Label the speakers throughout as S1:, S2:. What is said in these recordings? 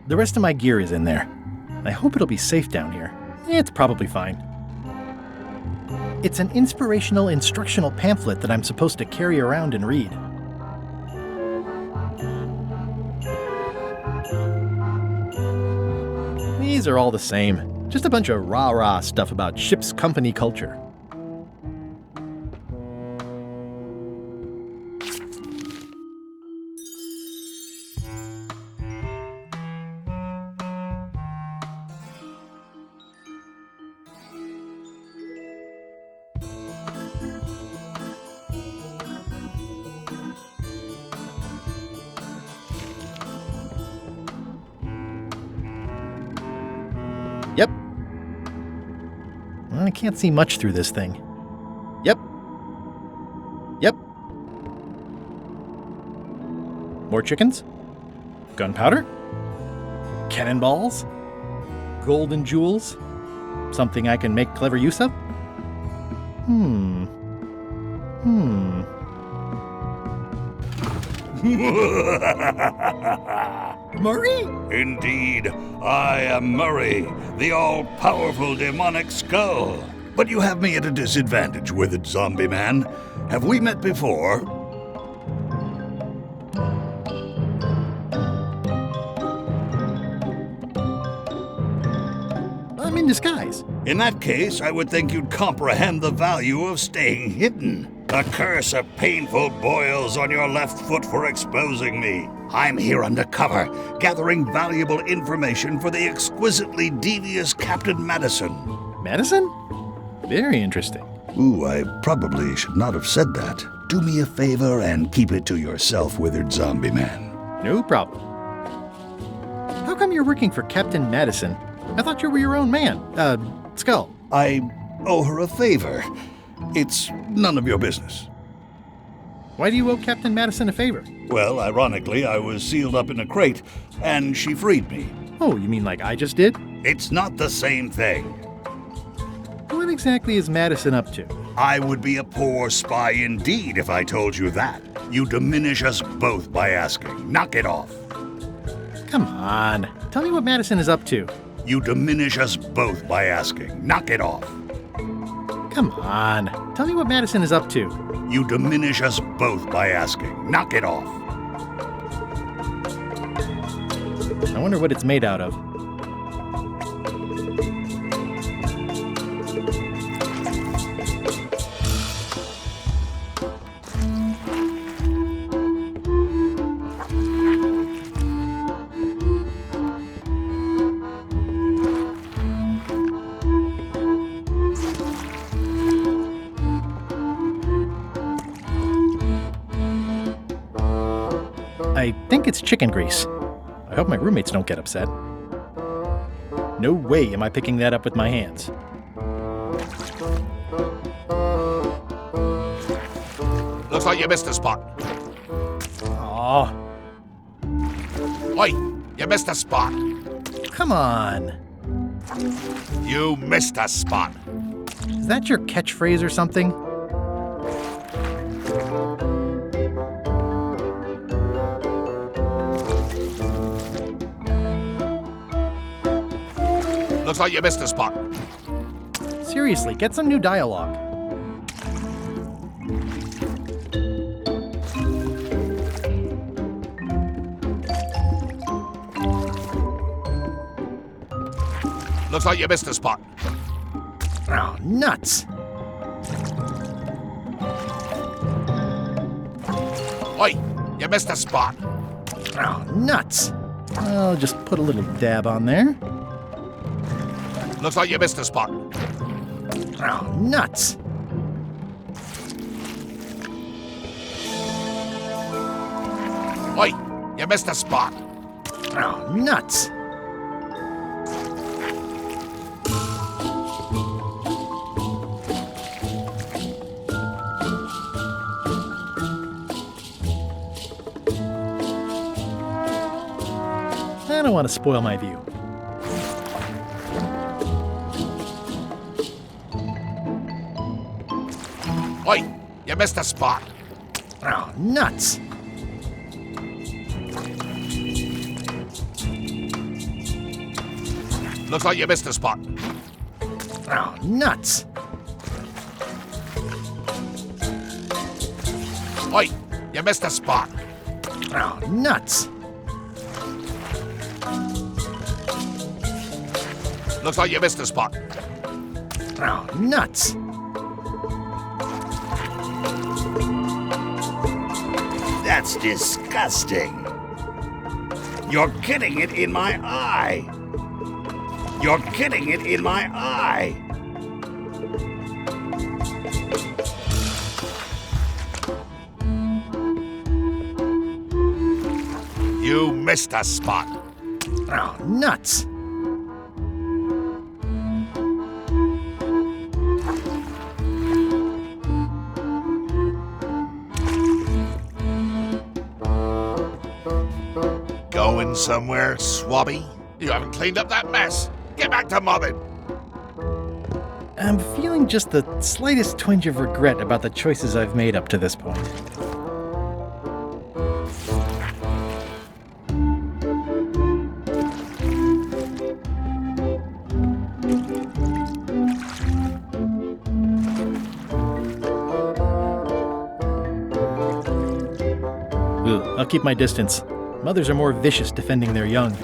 S1: The rest of my gear is in there. I hope it'll be safe down here. It's probably fine. It's an inspirational instructional pamphlet that I'm supposed to carry around and read. These are all the same. Just a bunch of rah-rah stuff about ship's company culture. Yep. I can't see much through this thing. Yep. Yep. More chickens? Gunpowder? Cannonballs? Golden jewels? Something I can make clever use of? Murray?
S2: Indeed, I am Murray, the all-powerful demonic skull. But you have me at a disadvantage, withered zombie man. Have we met before?
S1: I'm in disguise.
S2: In that case, I would think you'd comprehend the value of staying hidden. A curse of painful boils on your left foot for exposing me. I'm here undercover, gathering valuable information for the exquisitely devious Captain Madison.
S1: Madison? Very interesting.
S2: Ooh, I probably should not have said that. Do me a favor and keep it to yourself, withered zombie man.
S1: No problem. How come you're working for Captain Madison? I thought you were your own man. Skull.
S2: I owe her a favor. It's none of your business.
S1: Why do you owe Captain Madison a favor?
S2: Well, ironically, I was sealed up in a crate, and she freed me.
S1: Oh, you mean like I just did?
S2: It's not the same thing.
S1: What exactly is Madison up to?
S2: I would be a poor spy indeed if I told you that. You diminish us both by asking. Knock it off.
S1: Come on. Tell me what Madison is up to.
S2: You diminish us both by asking. Knock it off.
S1: Come on. Tell me what Madison is up to.
S2: You diminish us both by asking. Knock it off.
S1: I wonder what it's made out of. I think it's chicken grease. I hope my roommates don't get upset. No way am I picking that up with my hands.
S3: Looks like you missed a spot.
S1: Aw,
S3: Oi, you missed a spot.
S1: come on.
S3: You missed a spot.
S1: Is that your catchphrase or something?
S3: Looks like you missed a spot.
S1: Seriously, get some new dialogue.
S3: Looks like you missed a spot.
S1: Oh, nuts.
S3: Oi, you missed a spot.
S1: Oh, nuts. I'll just put a little dab on there.
S3: Looks like you missed a spot.
S1: Oh, nuts.
S3: Oi, you missed a spot.
S1: Oh, nuts! I don't want to spoil my view.
S3: Oi, you missed a spot.
S1: Oh, nuts!
S3: Looks like you missed a spot.
S1: Oh, nuts!
S3: Oi, you missed a spot.
S1: Oh, nuts!
S3: Looks like you missed a spot.
S1: Oh, nuts!
S2: That's disgusting. You're getting it in my eye. You're getting it in my eye.
S3: You missed a spot.
S1: Oh, nuts!
S3: Going somewhere, swabby? You haven't cleaned up that mess. Get back to mobbing.
S1: I'm feeling just the slightest twinge of regret about the choices I've made up to this point. Ugh, I'll keep my distance. Mothers are more vicious defending their young.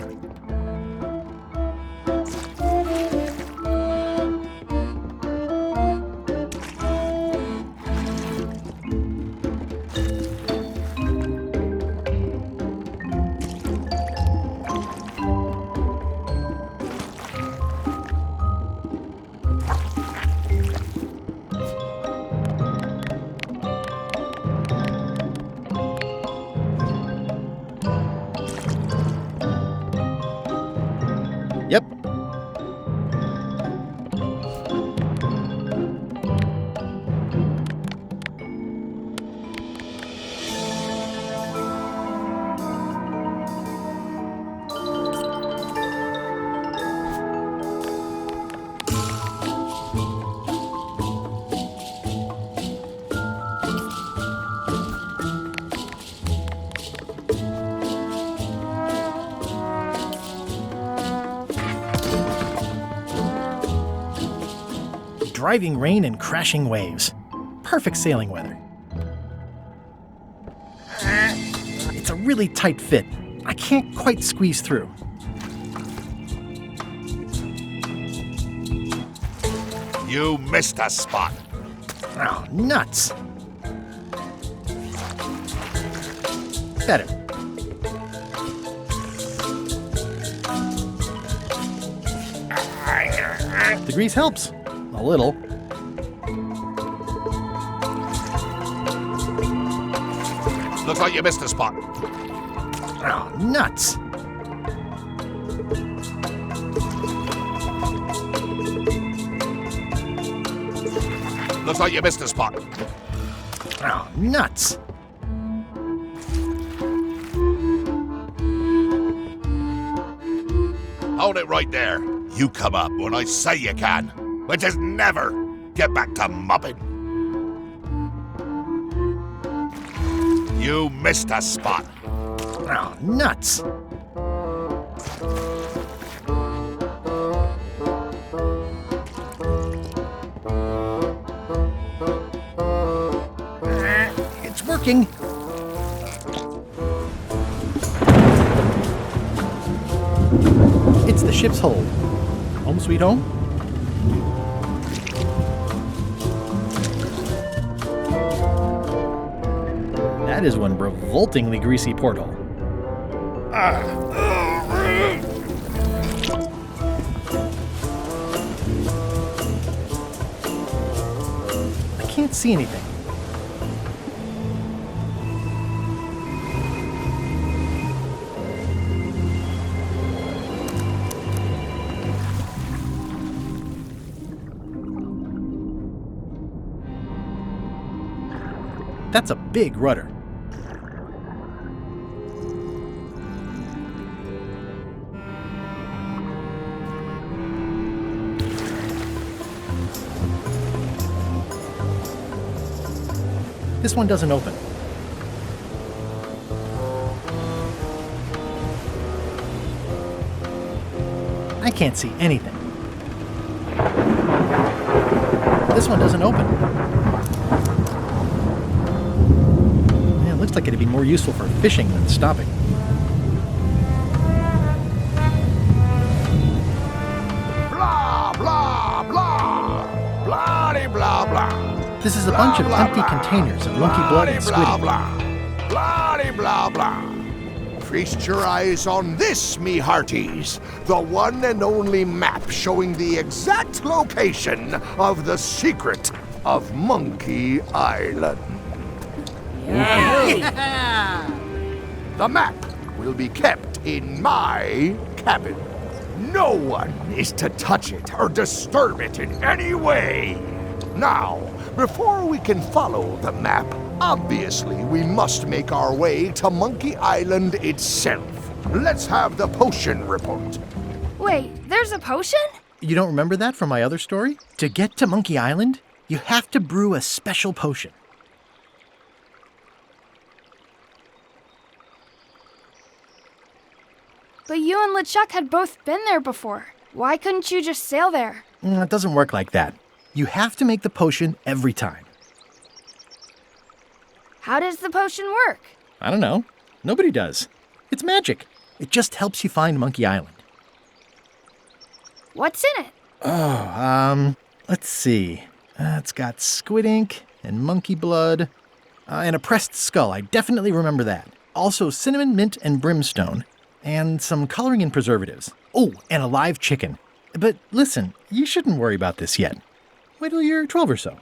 S1: Yep. Driving rain and crashing waves. Perfect sailing weather. It's a really tight fit. I can't quite squeeze through.
S3: You missed a spot.
S1: Oh, nuts. Better. The grease helps. A little.
S3: Looks like you missed a spot.
S1: Oh, nuts.
S3: Looks like you missed a spot.
S1: Oh, nuts.
S3: Hold it right there. You come up when I say you can, which is never. Get back to mopping. You missed a spot.
S1: Oh, nuts. It's working. It's the ship's hold. Home sweet home? That is one revoltingly greasy porthole. I can't see anything. That's a big rudder. This one doesn't open. I can't see anything. This one doesn't open. Yeah, it looks like it'd be more useful for fishing than stopping.
S3: Blah, blah, blah. Blah, blah, blah.
S1: This is a bunch of empty containers of monkey blood and squid ink.
S3: Blah, blah, blah. Feast your eyes on this, me hearties. The one and only map showing the exact location of the secret of Monkey Island. The map will be kept in my cabin. No one is to touch it or disturb it in any way. Now, before we can follow the map, obviously we must make our way to Monkey Island itself. Let's have the potion report.
S4: Wait, there's a potion?
S1: You don't remember that from my other story? To get to Monkey Island, you have to brew a special potion.
S4: But you and LeChuck had both been there before. Why couldn't you just sail there?
S1: It doesn't work like that. You have to make the potion every time.
S4: How does the potion work?
S1: I don't know. Nobody does. It's magic. It just helps you find Monkey Island.
S4: What's in it?
S1: Let's see. It's got squid ink and monkey blood and a pressed skull. I definitely remember that. Also cinnamon, mint, and brimstone. And some coloring and preservatives. Oh, and a live chicken. But listen, you shouldn't worry about this yet. Wait till you're 12 or so.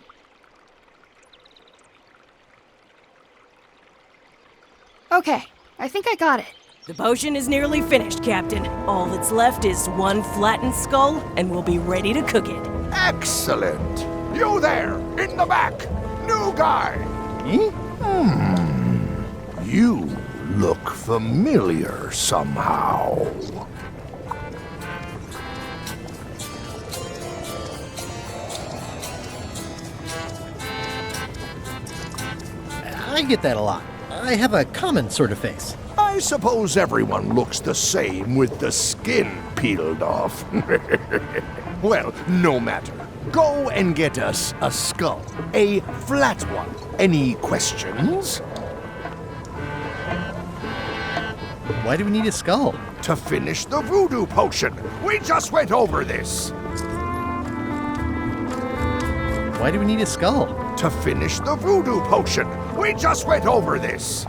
S4: Okay, I think I got it.
S5: The potion is nearly finished, Captain. All that's left is one flattened skull, and we'll be ready to cook it.
S3: Excellent. You there, in the back. New guy.
S1: Me?
S3: You look familiar somehow.
S1: I get that a lot. I have a common sort of face.
S3: I suppose everyone looks the same with the skin peeled off. Well, no matter. Go and get us a skull. A flat one. Any questions?
S1: Why do we need a skull?
S3: To finish the voodoo potion. We just went over this.
S1: Why do we need a skull?
S3: To finish the voodoo potion. We just went over this.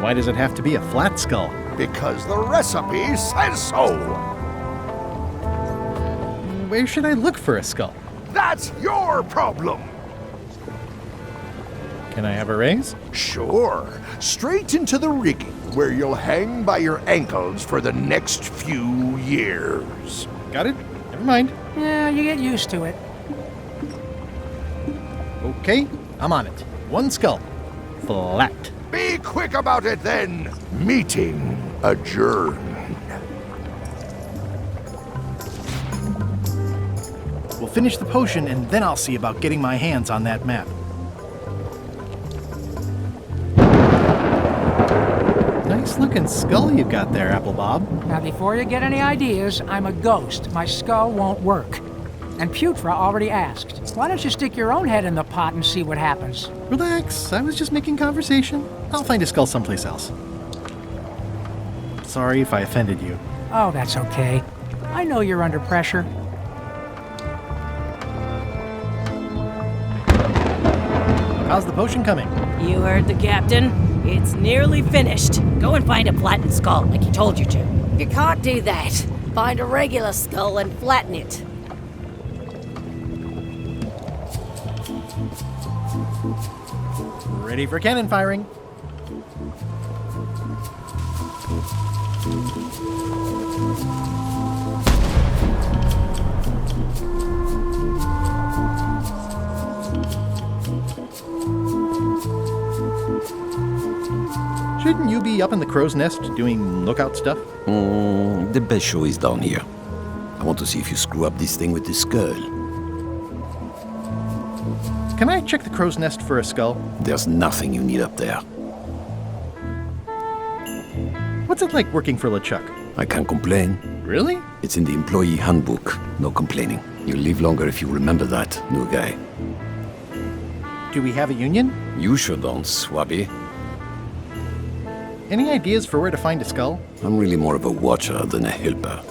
S1: Why does it have to be a flat skull?
S3: Because the recipe says so.
S1: Where should I look for a skull?
S3: That's your problem.
S1: Can I have a raise?
S3: Sure. Straight into the rigging, where you'll hang by your ankles for the next few years.
S1: Got it? Never mind.
S6: Yeah, you get used to it.
S1: Okay, I'm on it. One skull. Flat.
S3: Be quick about it then. Meeting adjourned.
S1: We'll finish the potion and then I'll see about getting my hands on that map. Nice looking skull you've got there, Apple Bob.
S6: Now, before you get any ideas, I'm a ghost. My skull won't work. And Putra already asked. Why don't you stick your own head in the pot and see what happens?
S1: Relax, I was just making conversation. I'll find a skull someplace else. Sorry if I offended you.
S6: Oh, that's okay. I know you're under pressure.
S1: How's the potion coming?
S5: You heard the Captain. It's nearly finished.
S7: Go and find a flattened skull, like he told you to.
S8: You can't do that. Find a regular skull and flatten it.
S1: Ready for cannon firing. Shouldn't you be up in the crow's nest doing lookout stuff?
S9: The best show is down here. I want to see if you screw up this thing with this skull.
S1: Can I check the crow's nest for a skull?
S9: There's nothing you need up there.
S1: What's it like working for LeChuck?
S9: I can't complain.
S1: Really?
S9: It's in the employee handbook. No complaining. You'll live longer if you remember that, new guy.
S1: Do we have a union?
S9: You sure don't, Swabby.
S1: Any ideas for where to find a skull?
S9: I'm really more of a watcher than a helper.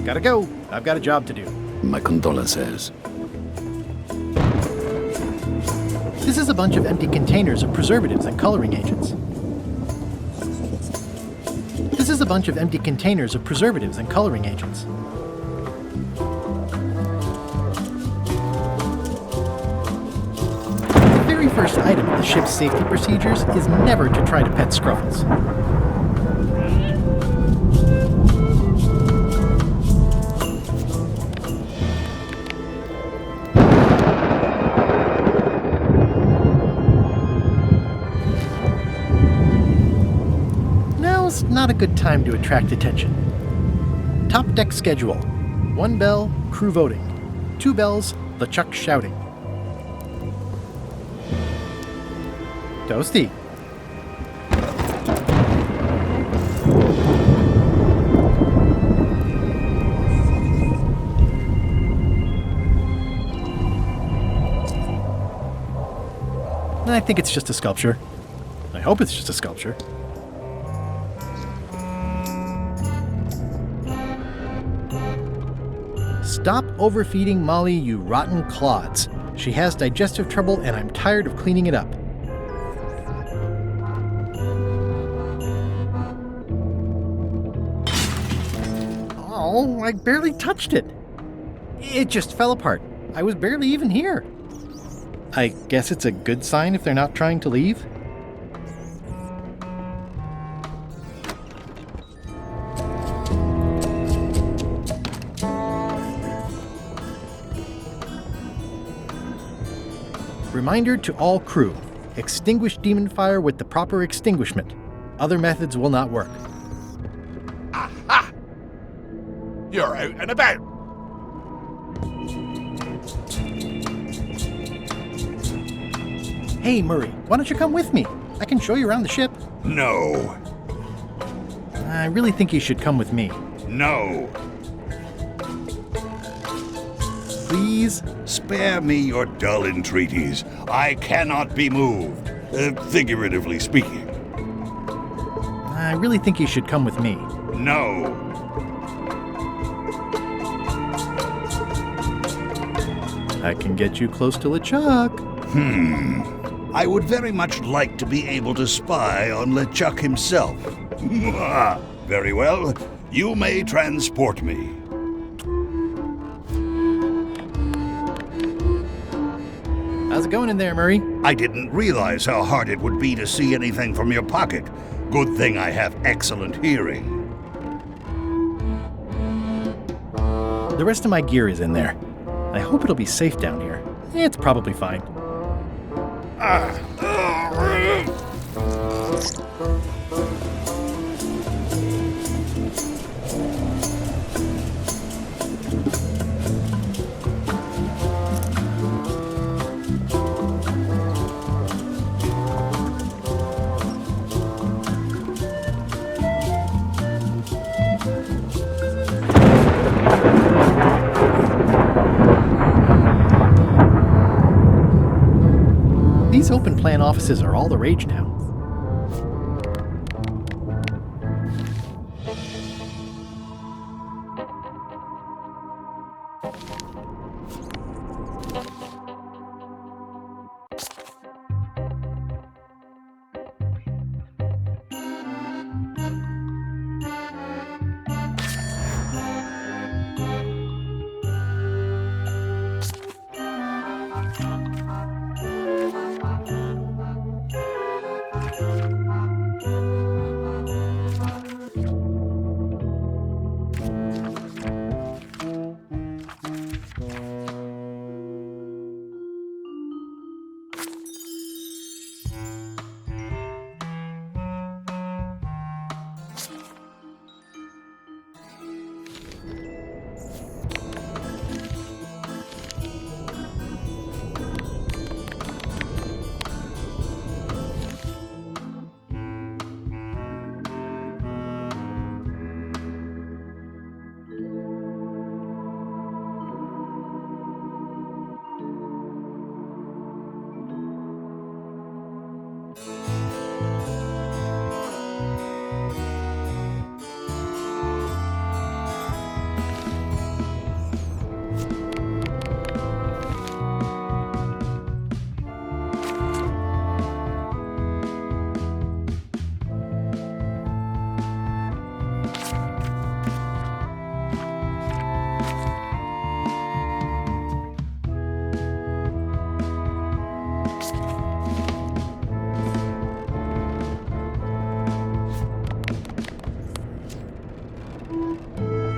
S1: Gotta go. I've got a job to do.
S9: My condolences.
S1: This is a bunch of empty containers of preservatives and coloring agents. This is a bunch of empty containers of preservatives and coloring agents. The very first item in the ship's safety procedures is never to try to pet Scruffles. Now's not a good time to attract attention. Top deck schedule. 1 bell, crew voting. 2 bells, LeChuck shouting. Toasty. I think it's just a sculpture. I hope it's just a sculpture. Stop overfeeding Molly, you rotten clods. She has digestive trouble and I'm tired of cleaning it up. Oh, I barely touched it. It just fell apart. I was barely even here. I guess it's a good sign if they're not trying to leave. Reminder to all crew. Extinguish demon fire with the proper extinguishment. Other methods will not work.
S3: Aha! You're out and about.
S1: Hey, Murray, why don't you come with me? I can show you around the ship.
S2: No.
S1: I really think you should come with me.
S2: No.
S1: Please?
S2: Spare me your dull entreaties. I cannot be moved, figuratively speaking.
S1: I really think you should come with me.
S2: No.
S1: I can get you close to LeChuck.
S2: I would very much like to be able to spy on LeChuck himself. Very well. You may transport me.
S1: How's it going in there, Murray?
S2: I didn't realize how hard it would be to see anything from your pocket. Good thing I have excellent hearing.
S1: The rest of my gear is in there. I hope it'll be safe down here. It's probably fine. These open plan offices are all the rage now.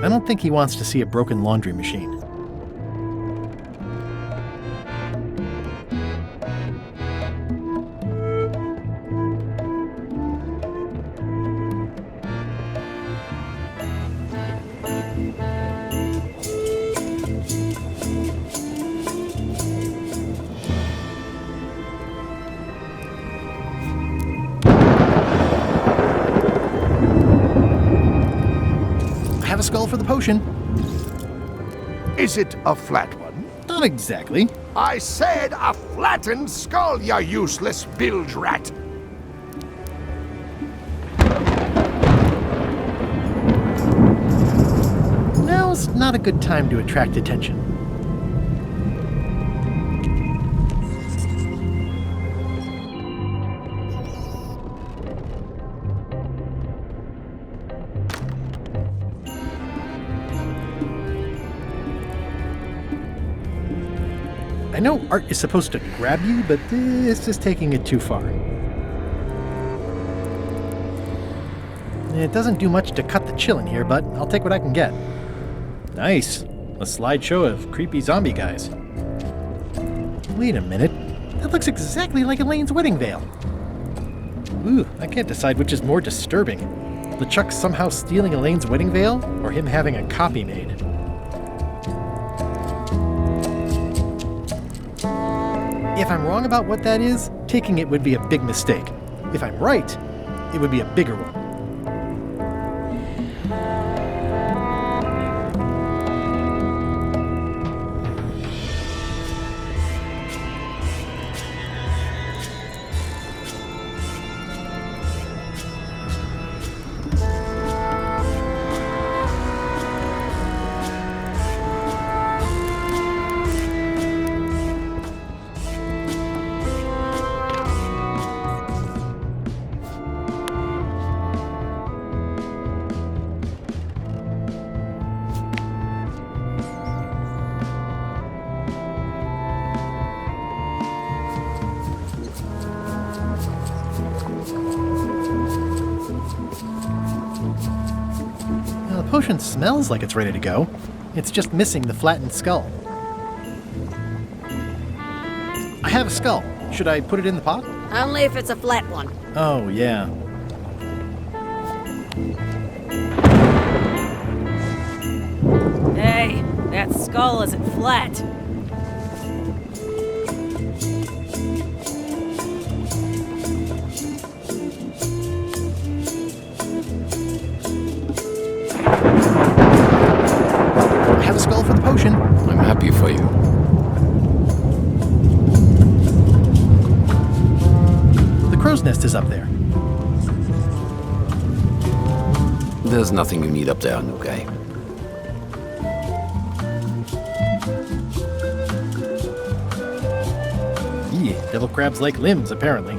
S1: I don't think he wants to see a broken laundry machine. I have a skull for the potion.
S3: Is it a flat one?
S1: Not exactly.
S3: I said a flattened skull, you useless bilge rat!
S1: Now's not a good time to attract attention. I know art is supposed to grab you, but this is taking it too far. It doesn't do much to cut the chill in here, but I'll take what I can get. Nice. A slideshow of creepy zombie guys. Wait a minute. That looks exactly like Elaine's wedding veil. Ooh, I can't decide which is more disturbing. LeChuck somehow stealing Elaine's wedding veil, or him having a copy made. If I'm wrong about what that is, taking it would be a big mistake. If I'm right, it would be a bigger one. The potion smells like it's ready to go. It's just missing the flattened skull. I have a skull. Should I put it in the pot?
S8: Only if it's a flat one.
S1: Oh, yeah.
S5: Hey, that skull isn't flat.
S1: I have a skull for the potion.
S9: I'm happy for you.
S1: The crow's nest is up there.
S9: There's nothing you need up there, new guy.
S1: Yeah, devil crabs like limbs, apparently.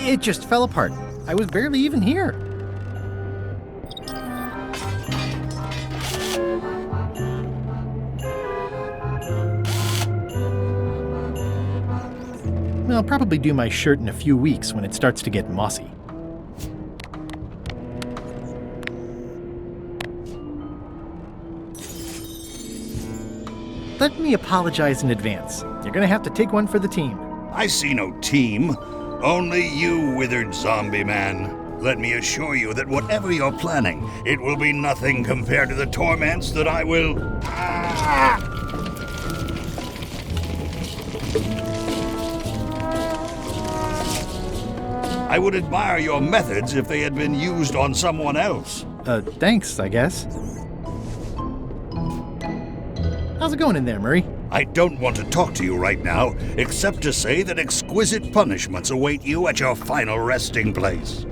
S1: It just fell apart. I was barely even here. I'll probably do my shirt in a few weeks when it starts to get mossy. Let me apologize in advance. You're gonna have to take one for the team.
S2: I see no team. Only you, withered zombie man. Let me assure you that whatever you're planning, it will be nothing compared to the torments that I will... I would admire your methods if they had been used on someone else.
S1: Thanks, I guess. How's it going in there, Murray?
S2: I don't want to talk to you right now, except to say that exquisite punishments await you at your final resting place.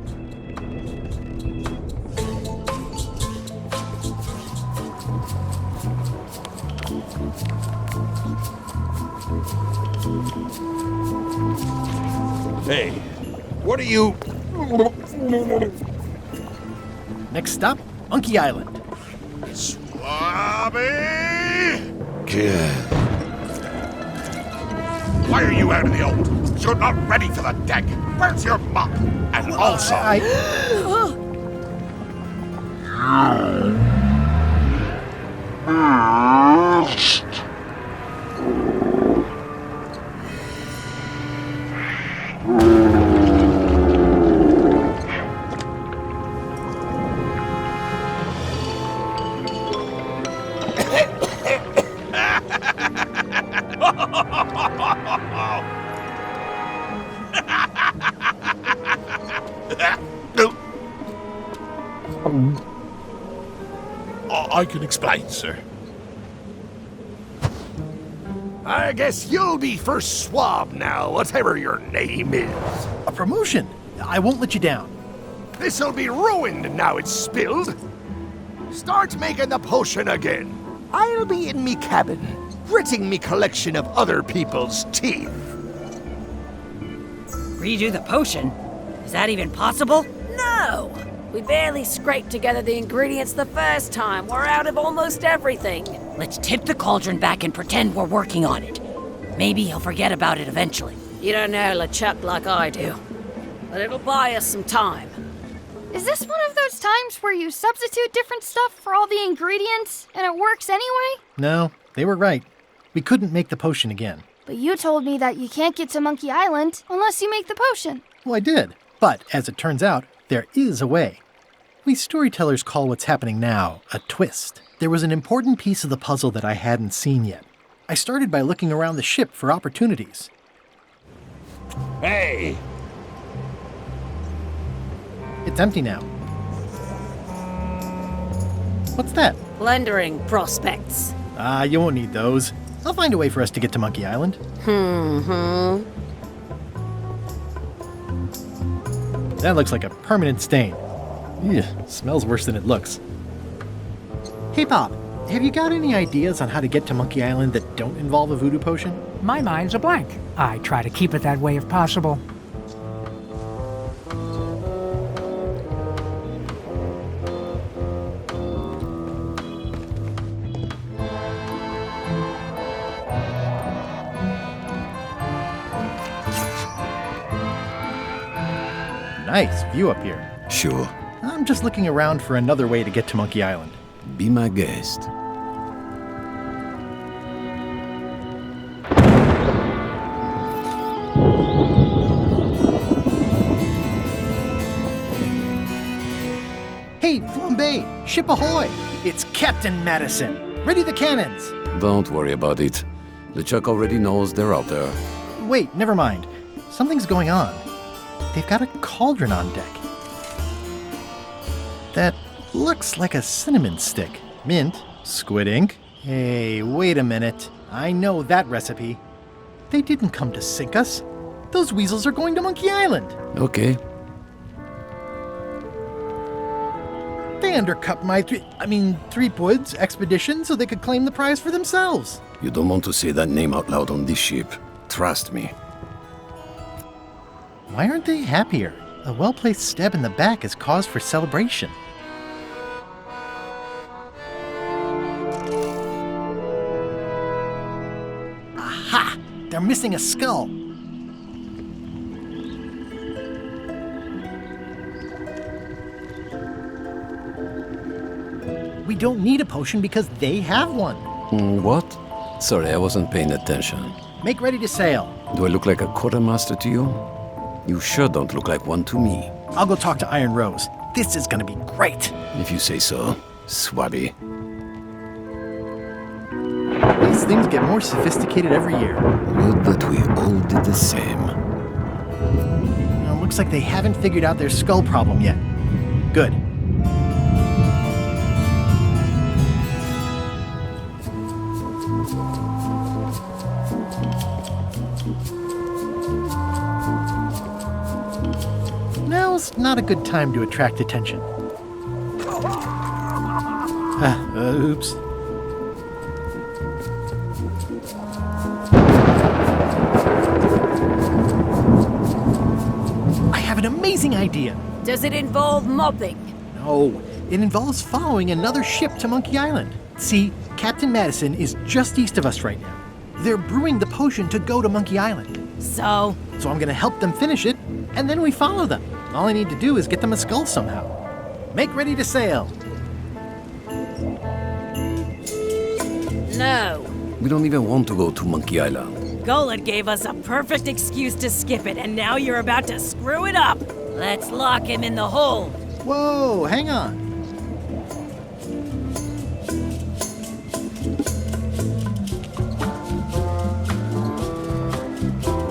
S2: Hey, what are you...
S1: Next stop, Monkey Island.
S3: Swabby! Why are you out of the old? You're not ready for the deck. Where's your mop? And also... I can explain, sir. I guess you'll be first swab now, whatever your name is.
S1: A promotion. I won't let you down.
S3: This'll be ruined now it's spilled. Start making the potion again. I'll be in me cabin, gritting me collection of other people's teeth.
S7: Redo the potion? Is that even possible?
S8: No! We barely scraped together the ingredients the first time. We're out of almost everything.
S7: Let's tip the cauldron back and pretend we're working on it. Maybe he'll forget about it eventually.
S8: You don't know LeChuck like I do. But it'll buy us some time.
S4: Is this one of those times where you substitute different stuff for all the ingredients and it works anyway?
S1: No, they were right. We couldn't make the potion again.
S4: But you told me that you can't get to Monkey Island unless you make the potion.
S1: Well, I did. But as it turns out, there is a way. We storytellers call what's happening now a twist. There was an important piece of the puzzle that I hadn't seen yet. I started by looking around the ship for opportunities.
S2: Hey!
S1: It's empty now. What's that?
S8: Plundering prospects.
S1: You won't need those. I'll find a way for us to get to Monkey Island. That looks like a permanent stain. Ew, smells worse than it looks. Hey, Bob, have you got any ideas on how to get to Monkey Island that don't involve a voodoo potion?
S6: My mind's a blank. I try to keep it that way if possible.
S1: Nice view up here.
S9: Sure.
S1: I'm just looking around for another way to get to Monkey Island.
S9: Be my guest.
S1: Hey, Flambe! Ship ahoy! It's Captain Madison! Ready the cannons!
S9: Don't worry about it. LeChuck already knows they're out there.
S1: Wait, never mind. Something's going on. They've got a cauldron on deck. That looks like a cinnamon stick. Mint, squid ink. Hey, wait a minute. I know that recipe. They didn't come to sink us. Those weasels are going to Monkey Island.
S9: Okay.
S1: They undercut my Threepwood's expedition so they could claim the prize for themselves.
S9: You don't want to say that name out loud on this ship. Trust me.
S1: Why aren't they happier? A well-placed stab in the back is cause for celebration. Aha! They're missing a skull. We don't need a potion because they have one.
S9: What? Sorry, I wasn't paying attention.
S1: Make ready to sail.
S9: Do I look like a quartermaster to you? You sure don't look like one to me.
S1: I'll go talk to Iron Rose. This is gonna be great.
S9: If you say so, Swabby.
S1: These things get more sophisticated every year.
S9: Would that we all did the same.
S1: Now, looks like they haven't figured out their skull problem yet. Good. Now's not a good time to attract attention. Oops. an amazing idea.
S8: Does it involve mobbing?
S1: No, it involves following another ship to Monkey Island. See, Captain Madison is just east of us right now. They're brewing the potion to go to Monkey Island.
S5: So?
S1: So I'm gonna help them finish it, and then we follow them. All I need to do is get them a skull somehow. Make ready to sail.
S8: No.
S9: We don't even want to go to Monkey Island.
S5: Gullet gave us a perfect excuse to skip it, and now you're about to screw it up.
S7: Let's lock him in the hole.
S1: Whoa, hang on.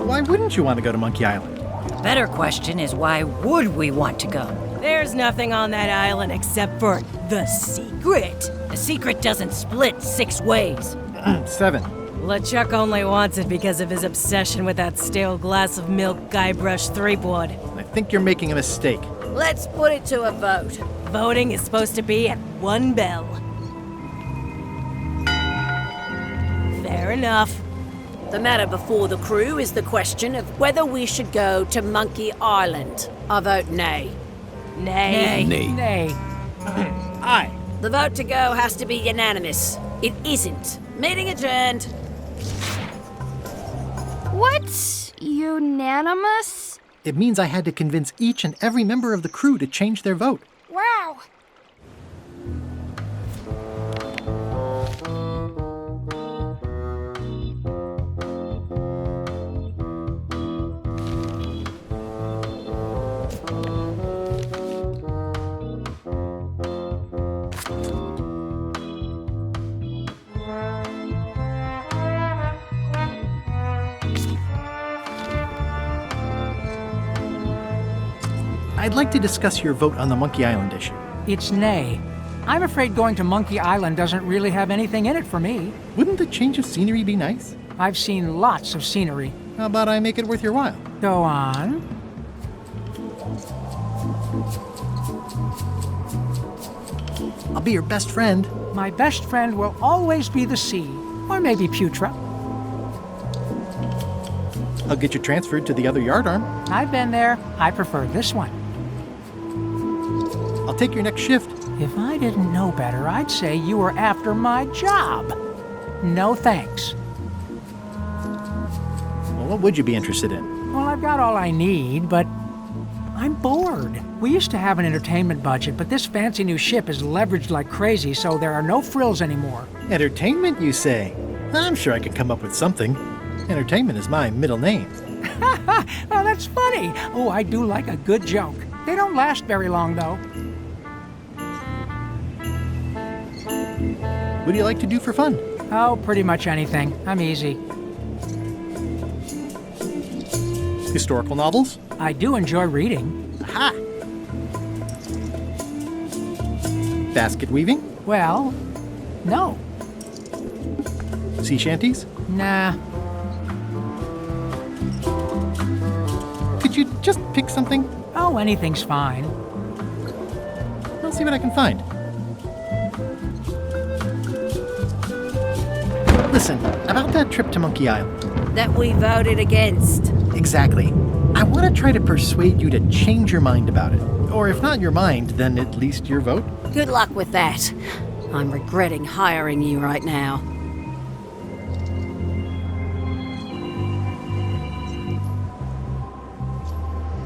S1: Why wouldn't you want to go to Monkey Island?
S7: Better question is why would we want to go?
S5: There's nothing on that island except for the secret.
S7: The secret doesn't split 6 ways.
S1: 7.
S5: LeChuck only wants it because of his obsession with that stale glass of milk Guybrush Threepwood.
S1: I think you're making a mistake.
S8: Let's put it to a vote.
S5: Voting is supposed to be at 1 bell. Fair enough.
S8: The matter before the crew is the question of whether we should go to Monkey Island. I vote nay.
S5: Nay.
S9: Nay.
S5: Nay.
S1: Aye.
S8: The vote to go has to be unanimous. It isn't. Meeting adjourned.
S4: What's unanimous?
S1: It means I had to convince each and every member of the crew to change their vote.
S4: Wow.
S1: I'd like to discuss your vote on the Monkey Island issue.
S6: It's nay. I'm afraid going to Monkey Island doesn't really have anything in it for me.
S1: Wouldn't the change of scenery be nice?
S6: I've seen lots of scenery.
S1: How about I make it worth your while?
S6: Go on.
S1: I'll be your best friend.
S6: My best friend will always be the sea, or maybe Putra.
S1: I'll get you transferred to the other yardarm.
S6: I've been there. I prefer this one.
S1: I'll take your next shift.
S6: If I didn't know better, I'd say you were after my job. No thanks.
S1: Well, what would you be interested in?
S6: Well, I've got all I need, but I'm bored. We used to have an entertainment budget, but this fancy new ship is leveraged like crazy, so there are no frills anymore.
S1: Entertainment, you say? I'm sure I could come up with something. Entertainment is my middle name.
S6: Oh, that's funny. Oh, I do like a good joke. They don't last very long, though.
S1: What do you like to do for fun?
S6: Oh, pretty much anything. I'm easy.
S1: Historical novels?
S6: I do enjoy reading.
S1: Ha! Basket weaving?
S6: Well, no.
S1: Sea shanties?
S6: Nah.
S1: Could you just pick something?
S6: Oh, anything's fine.
S1: I'll see what I can find. Listen, about that trip to Monkey Island.
S8: That we voted against.
S1: Exactly. I want to try to persuade you to change your mind about it. Or if not your mind, then at least your vote.
S8: Good luck with that. I'm regretting hiring you right now.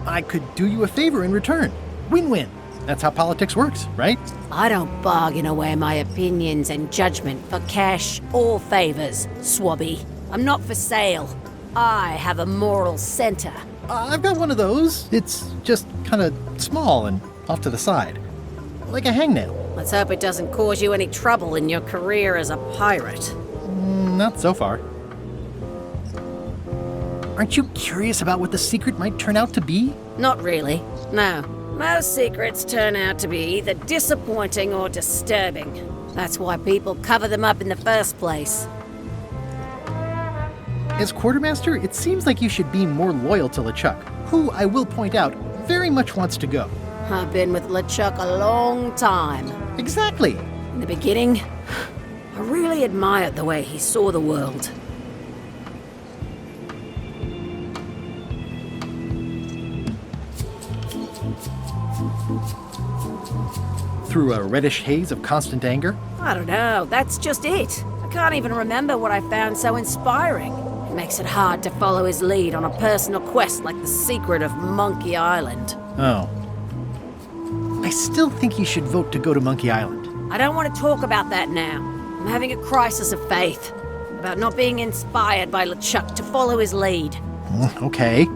S1: I could do you a favor in return. Win-win. That's how politics works, right?
S8: I don't bargain away my opinions and judgment for cash or favors, Swabby. I'm not for sale. I have a moral center.
S1: I've got one of those. It's just kind of small and off to the side. Like a hangnail.
S8: Let's hope it doesn't cause you any trouble in your career as a pirate.
S1: Not so far. Aren't you curious about what the secret might turn out to be?
S8: Not really. No. Most secrets turn out to be either disappointing or disturbing. That's why people cover them up in the first place.
S1: As quartermaster, it seems like you should be more loyal to LeChuck, who, I will point out, very much wants to go.
S8: I've been with LeChuck a long time.
S1: Exactly.
S8: In the beginning, I really admired the way he saw the world.
S1: Through a reddish haze of constant anger?
S8: I don't know, that's just it. I can't even remember what I found so inspiring. It makes it hard to follow his lead on a personal quest like the secret of Monkey Island.
S1: Oh. I still think you should vote to go to Monkey Island.
S8: I don't want to talk about that now. I'm having a crisis of faith. About not being inspired by LeChuck to follow his lead.
S1: Okay.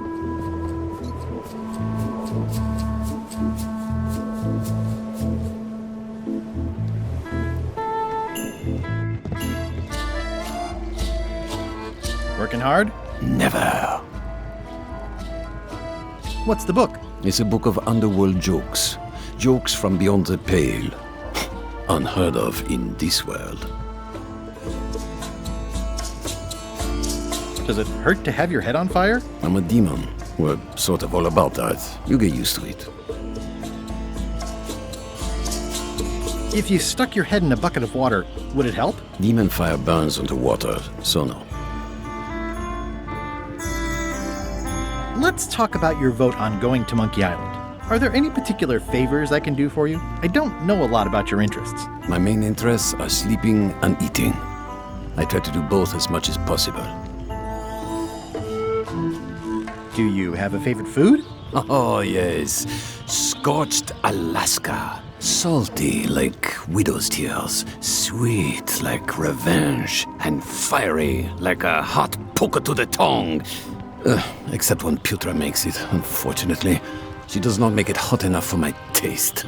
S1: Working hard?
S9: Never.
S1: What's the book?
S9: It's a book of underworld jokes. Jokes from beyond the pale. Unheard of in this world.
S1: Does it hurt to have your head on fire?
S9: I'm a demon. We're sort of all about that. You get used to it.
S1: If you stuck your head in a bucket of water, would it help?
S9: Demon fire burns underwater, so no.
S1: Let's talk about your vote on going to Monkey Island. Are there any particular favors I can do for you? I don't know a lot about your interests.
S9: My main interests are sleeping and eating. I try to do both as much as possible.
S1: Do you have a favorite food?
S9: Oh, yes. Scorched Alaska. Salty like widow's tears. Sweet like revenge. And fiery like a hot poker to the tongue. Except when Putra makes it, unfortunately. She does not make it hot enough for my taste.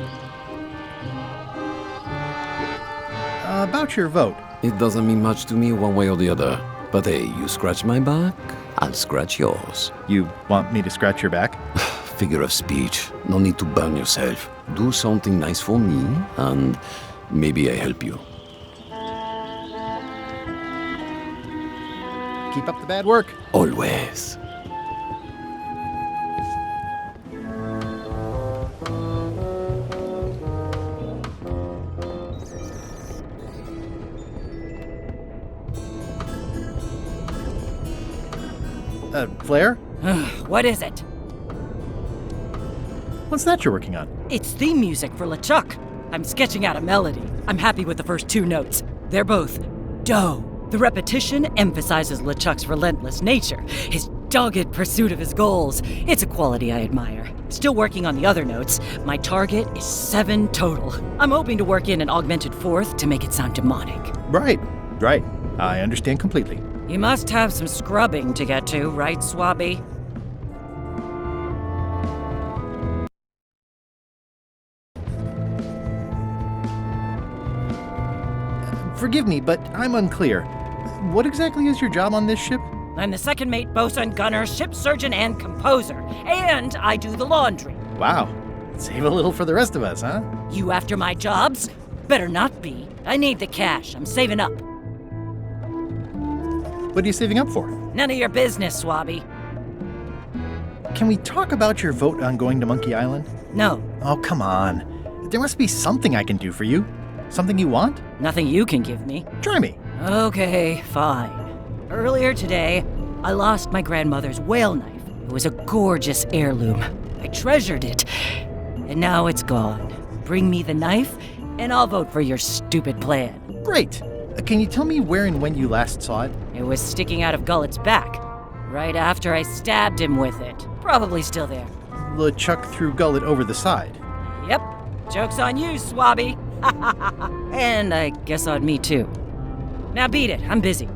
S1: About your vote.
S9: It doesn't mean much to me one way or the other. But hey, you scratch my back, I'll scratch yours.
S1: You want me to scratch your back?
S9: Figure of speech. No need to burn yourself. Do something nice for me, and maybe I help you.
S1: Keep up the bad work.
S9: Always.
S1: Flair?
S5: What is it?
S1: What's that you're working on?
S5: It's theme music for LeChuck. I'm sketching out a melody. I'm happy with the first two notes. They're both do. The repetition emphasizes LeChuck's relentless nature, his dogged pursuit of his goals. It's a quality I admire. Still working on the other notes. My target is 7 total. I'm hoping to work in an augmented fourth to make it sound demonic.
S1: Right. I understand completely.
S5: You must have some scrubbing to get to, right, Swabby?
S1: Forgive me, but I'm unclear. What exactly is your job on this ship?
S5: I'm the second mate, bosun, gunner, ship surgeon, and composer. And I do the laundry.
S1: Wow. Save a little for the rest of us, huh?
S5: You after my jobs? Better not be. I need the cash. I'm saving up.
S1: What are you saving up for?
S5: None of your business, Swabby.
S1: Can we talk about your vote on going to Monkey Island?
S5: No.
S1: Oh, come on. There must be something I can do for you. Something you want?
S5: Nothing you can give me.
S1: Try me.
S5: Okay, fine. Earlier today, I lost my grandmother's whale knife. It was a gorgeous heirloom. I treasured it. And now it's gone. Bring me the knife, and I'll vote for your stupid plan.
S1: Great. Can you tell me where and when you last saw it?
S5: It was sticking out of Gullet's back, right after I stabbed him with it. Probably still there.
S1: LeChuck threw Gullet over the side.
S5: Yep. Joke's on you, Swabby. And I guess on me, too. Now beat it. I'm busy.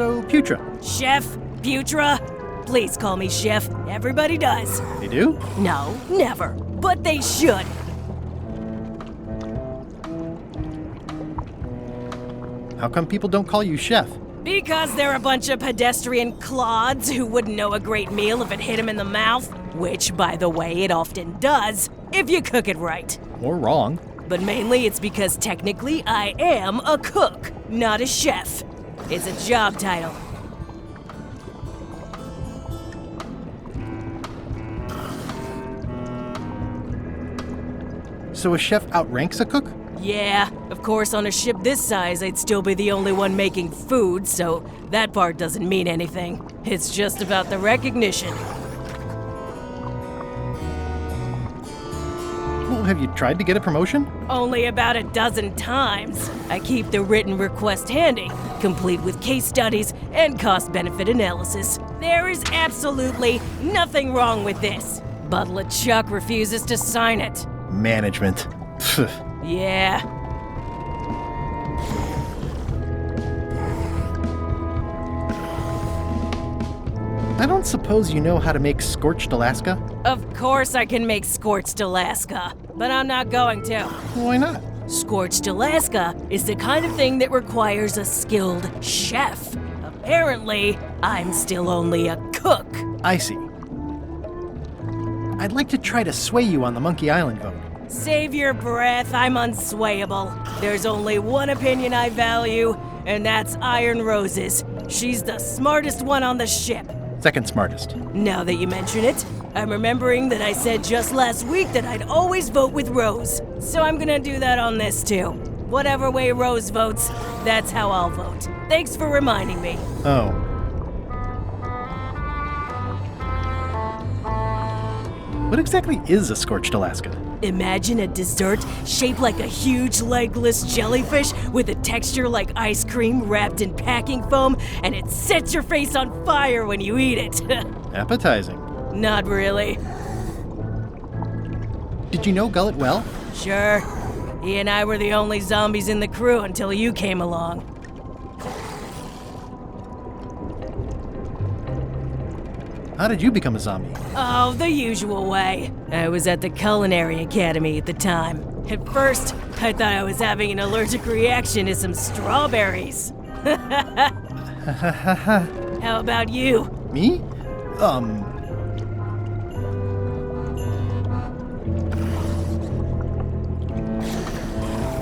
S1: So, Putra.
S5: Chef? Putra? Please call me Chef. Everybody does.
S1: They do?
S5: No, never. But they should.
S1: How come people don't call you Chef?
S10: Because they're a bunch of pedestrian clods who wouldn't know a great meal if it hit them in the mouth, which, by the way, it often does, if you cook it right.
S1: Or wrong.
S10: But mainly it's because technically I am a cook, not a chef. It's a job title.
S1: So a chef outranks a cook?
S10: Yeah, of course on a ship this size I'd still be the only one making food, so that part doesn't mean anything. It's just about the recognition.
S1: Well, have you tried to get a promotion?
S10: Only about a dozen times. I keep the written request handy, complete with case studies and cost-benefit analysis. There is absolutely nothing wrong with this, but LeChuck refuses to sign it.
S1: Management.
S10: Yeah.
S1: I don't suppose you know how to make scorched Alaska?
S10: Of course I can make scorched Alaska, but I'm not going to.
S1: Why not?
S10: Scorched Alaska is the kind of thing that requires a skilled chef. Apparently, I'm still only a cook.
S1: I see. I'd like to try to sway you on the Monkey Island vote.
S10: Save your breath, I'm unswayable. There's only one opinion I value, and that's Iron Rose's. She's the smartest one on the ship.
S1: Second smartest.
S10: Now that you mention it, I'm remembering that I said just last week that I'd always vote with Rose. So I'm gonna do that on this too. Whatever way Rose votes, that's how I'll vote. Thanks for reminding me.
S1: Oh. What exactly is a scorched Alaska?
S10: Imagine a dessert shaped like a huge legless jellyfish with a texture like ice cream wrapped in packing foam, and it sets your face on fire when you eat it.
S1: Appetizing.
S10: Not really.
S1: Did you know Gullet well?
S10: Sure. He and I were the only zombies in the crew until you came along.
S1: How did you become a zombie?
S10: Oh, the usual way. I was at the Culinary Academy at the time. At first, I thought I was having an allergic reaction to some strawberries. How about you?
S1: Me?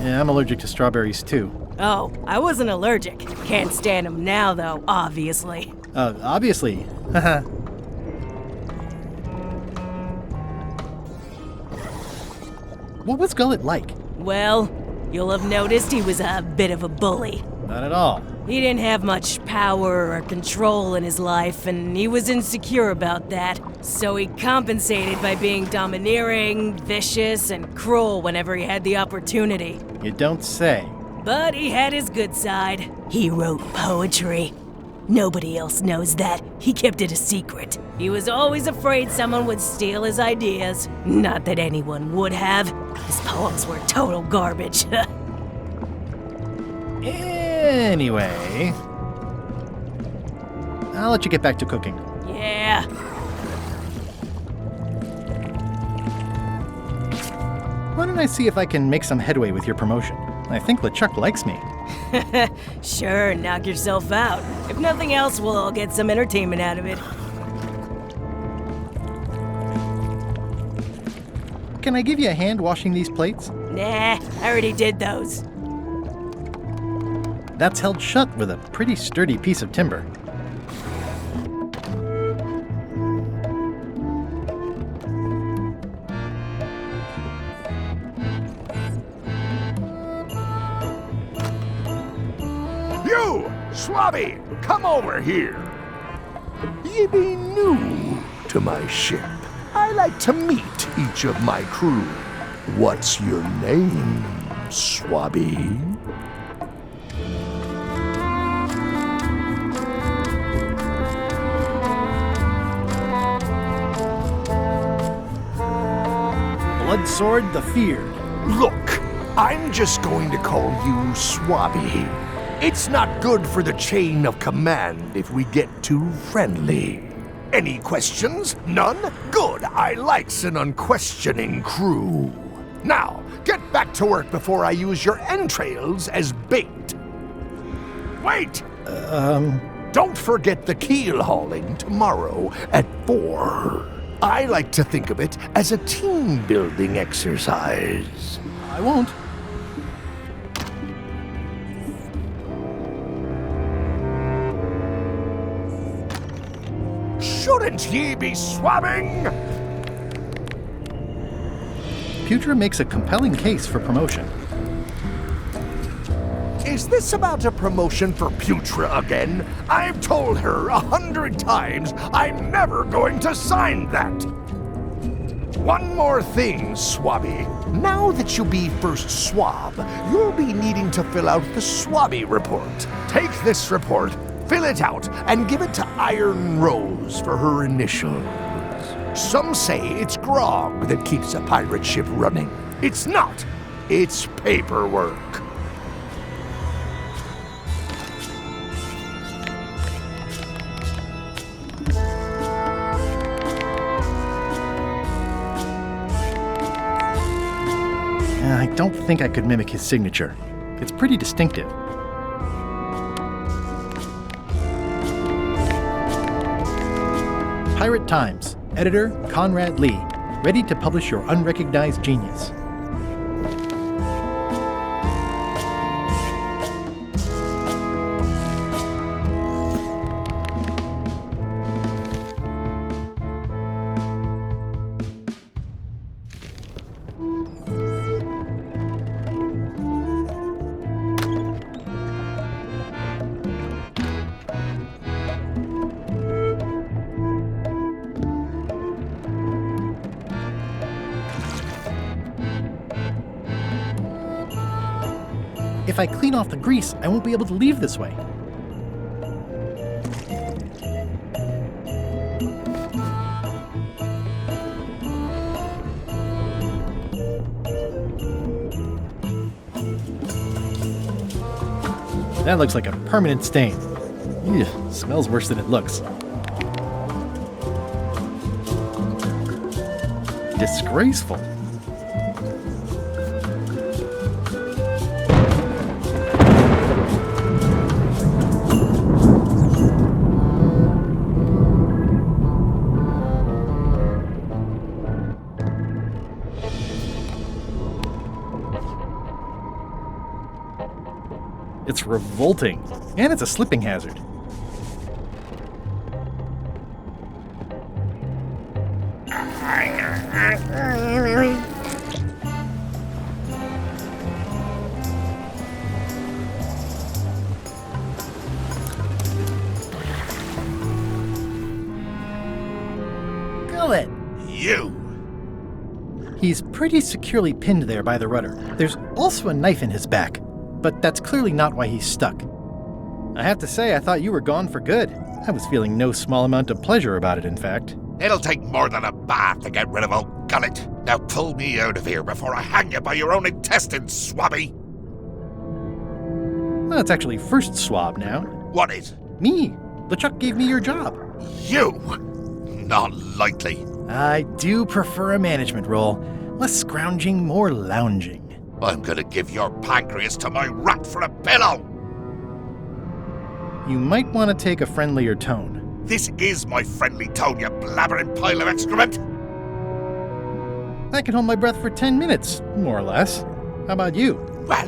S1: Yeah, I'm allergic to strawberries too.
S10: Oh, I wasn't allergic. Can't stand them now, though, obviously.
S1: Obviously. What was Gullet like?
S10: Well, you'll have noticed he was a bit of a bully.
S1: Not at all.
S10: He didn't have much power or control in his life, and he was insecure about that. So he compensated by being domineering, vicious, and cruel whenever he had the opportunity.
S1: You don't say.
S10: But he had his good side. He wrote poetry. Nobody else knows that. He kept it a secret. He was always afraid someone would steal his ideas. Not that anyone would have. His poems were total garbage.
S1: Anyway, I'll let you get back to cooking.
S10: Yeah.
S1: Why don't I see if I can make some headway with your promotion? I think LeChuck likes me.
S10: Sure, knock yourself out. If nothing else, we'll all get some entertainment out of it.
S1: Can I give you a hand washing these plates?
S10: Nah, I already did those.
S1: That's held shut with a pretty sturdy piece of timber.
S3: You, Swabby, come over here. Ye be new to my ship. I like to meet each of my crew. What's your name, Swabby?
S1: Bloodsword the Feared.
S3: Look, I'm just going to call you Swabby. It's not good for the chain of command if we get too friendly. Any questions? None? Good. I likes an unquestioning crew. Now, get back to work before I use your entrails as bait. Wait! Don't forget the keel hauling tomorrow at 4. I like to think of it as a team-building exercise.
S1: I won't.
S3: Shouldn't ye be swabbing?
S1: Putra makes a compelling case for promotion.
S3: Is this about a promotion for Putra again? I've told her 100 times I'm never going to sign that. One more thing, Swabby. Now that you be first swab, you'll be needing to fill out the Swabby report. Take this report, fill it out, and give it to Iron Rose for her initials. Some say it's grog that keeps a pirate ship running. It's not. It's paperwork.
S1: I don't think I could mimic his signature. It's pretty distinctive. Pirate Times, editor Conrad Lee, ready to publish your unrecognized genius. If I clean off the grease, I won't be able to leave this way. That looks like a permanent stain. Ew, smells worse than it looks. Disgraceful. It's revolting, and it's a slipping hazard. Gullet!
S3: You!
S1: He's pretty securely pinned there by the rudder. There's also a knife in his back, but that's clearly not why he's stuck. I have to say, I thought you were gone for good. I was feeling no small amount of pleasure about it, in fact.
S2: It'll take more than a bath to get rid of old Gullet. Now pull me out of here before I hang you by your own intestines, Swabby!
S1: Well, it's actually first swab now.
S2: What is?
S1: Me. LeChuck gave me your job.
S2: You? Not likely.
S1: I do prefer a management role. Less scrounging, more lounging.
S2: I'm gonna give your pancreas to my rat for a pillow!
S1: You might want to take a friendlier tone.
S2: This is my friendly tone, you blabbering pile of excrement!
S1: I can hold my breath for 10 minutes, more or less. How about you?
S2: Well,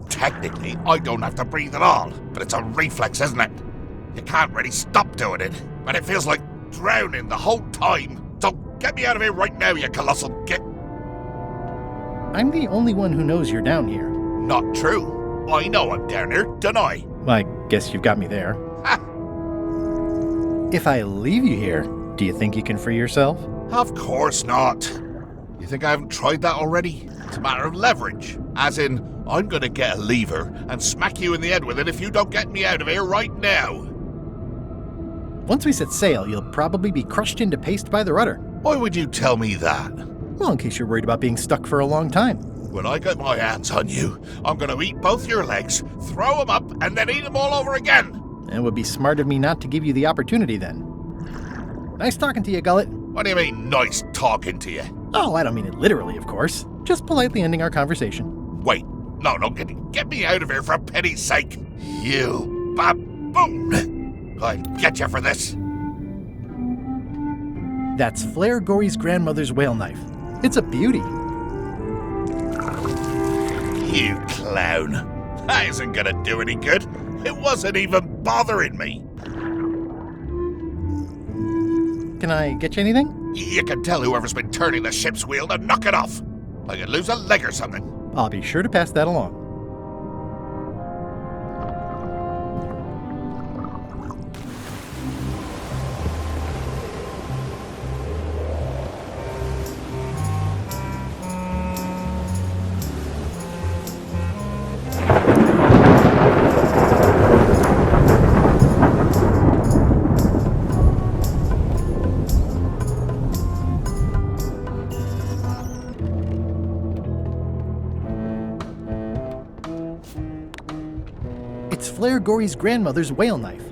S2: technically, I don't have to breathe at all, but it's a reflex, isn't it? You can't really stop doing it, but it feels like drowning the whole time. So get me out of here right now, you colossal git!
S1: I'm the only one who knows you're down here.
S2: Not true. I know I'm down here, don't I?
S1: I guess you've got me there.
S2: Ha!
S1: If I leave you here, do you think you can free yourself?
S2: Of course not. You think I haven't tried that already? It's a matter of leverage. As in, I'm gonna get a lever and smack you in the head with it if you don't get me out of here right now.
S1: Once we set sail, you'll probably be crushed into paste by the rudder.
S2: Why would you tell me that?
S1: Well, in case you're worried about being stuck for a long time.
S2: When I get my hands on you, I'm gonna eat both your legs, throw them up, and then eat them all over again.
S1: It would be smart of me not to give you the opportunity then. Nice talking to you, Gullet.
S2: What do you mean, nice talking to you?
S1: Oh, I don't mean it literally, of course. Just politely ending our conversation.
S2: Wait, no, get me out of here for pity's sake. You
S3: Boom! I'll get you for this.
S1: That's Flair Gory's grandmother's whale knife. It's a beauty.
S3: You clown. That isn't gonna do any good. It wasn't even bothering me.
S1: Can I get you anything?
S3: You can tell whoever's been turning the ship's wheel to knock it off. I could lose a leg or something.
S1: I'll be sure to pass that along. It's Flair Gory's grandmother's whale knife.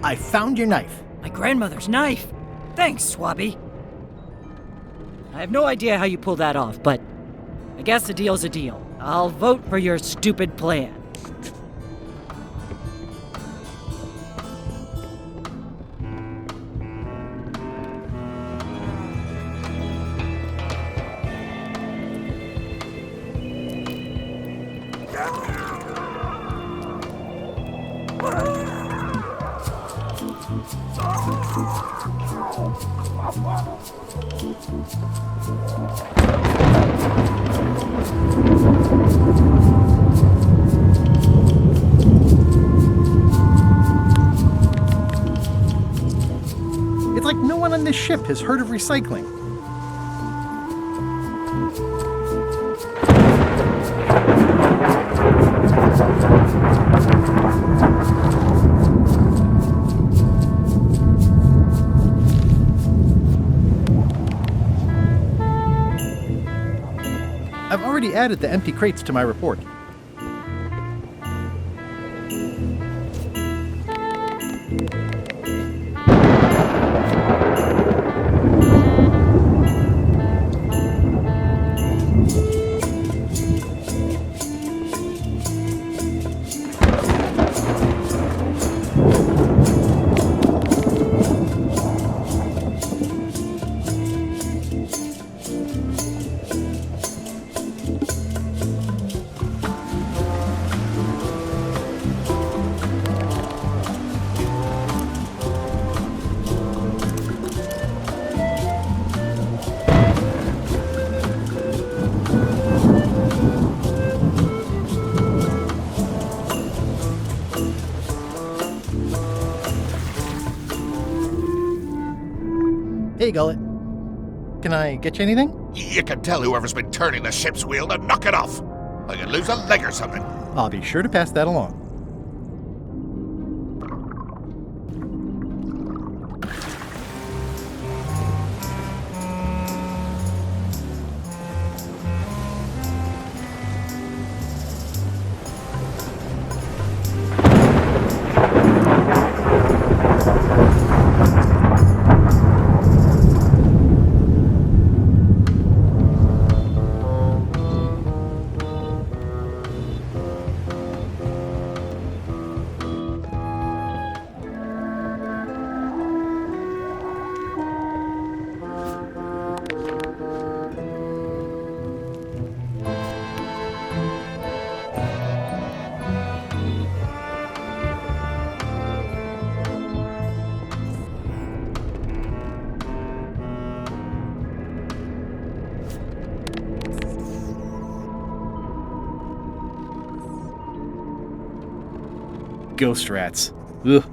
S1: I found your knife.
S5: My grandmother's knife. Thanks, Swabby. I have no idea how you pull that off, but I guess a deal's a deal. I'll vote for your stupid plan.
S1: It's like no one on this ship has heard of recycling. I've already added the empty crates to my report. Hey, Gullet. Can I get you anything?
S3: You can tell whoever's been turning the ship's wheel to knock it off. I could lose a leg or something.
S1: I'll be sure to pass that along. Ghost rats. Ugh.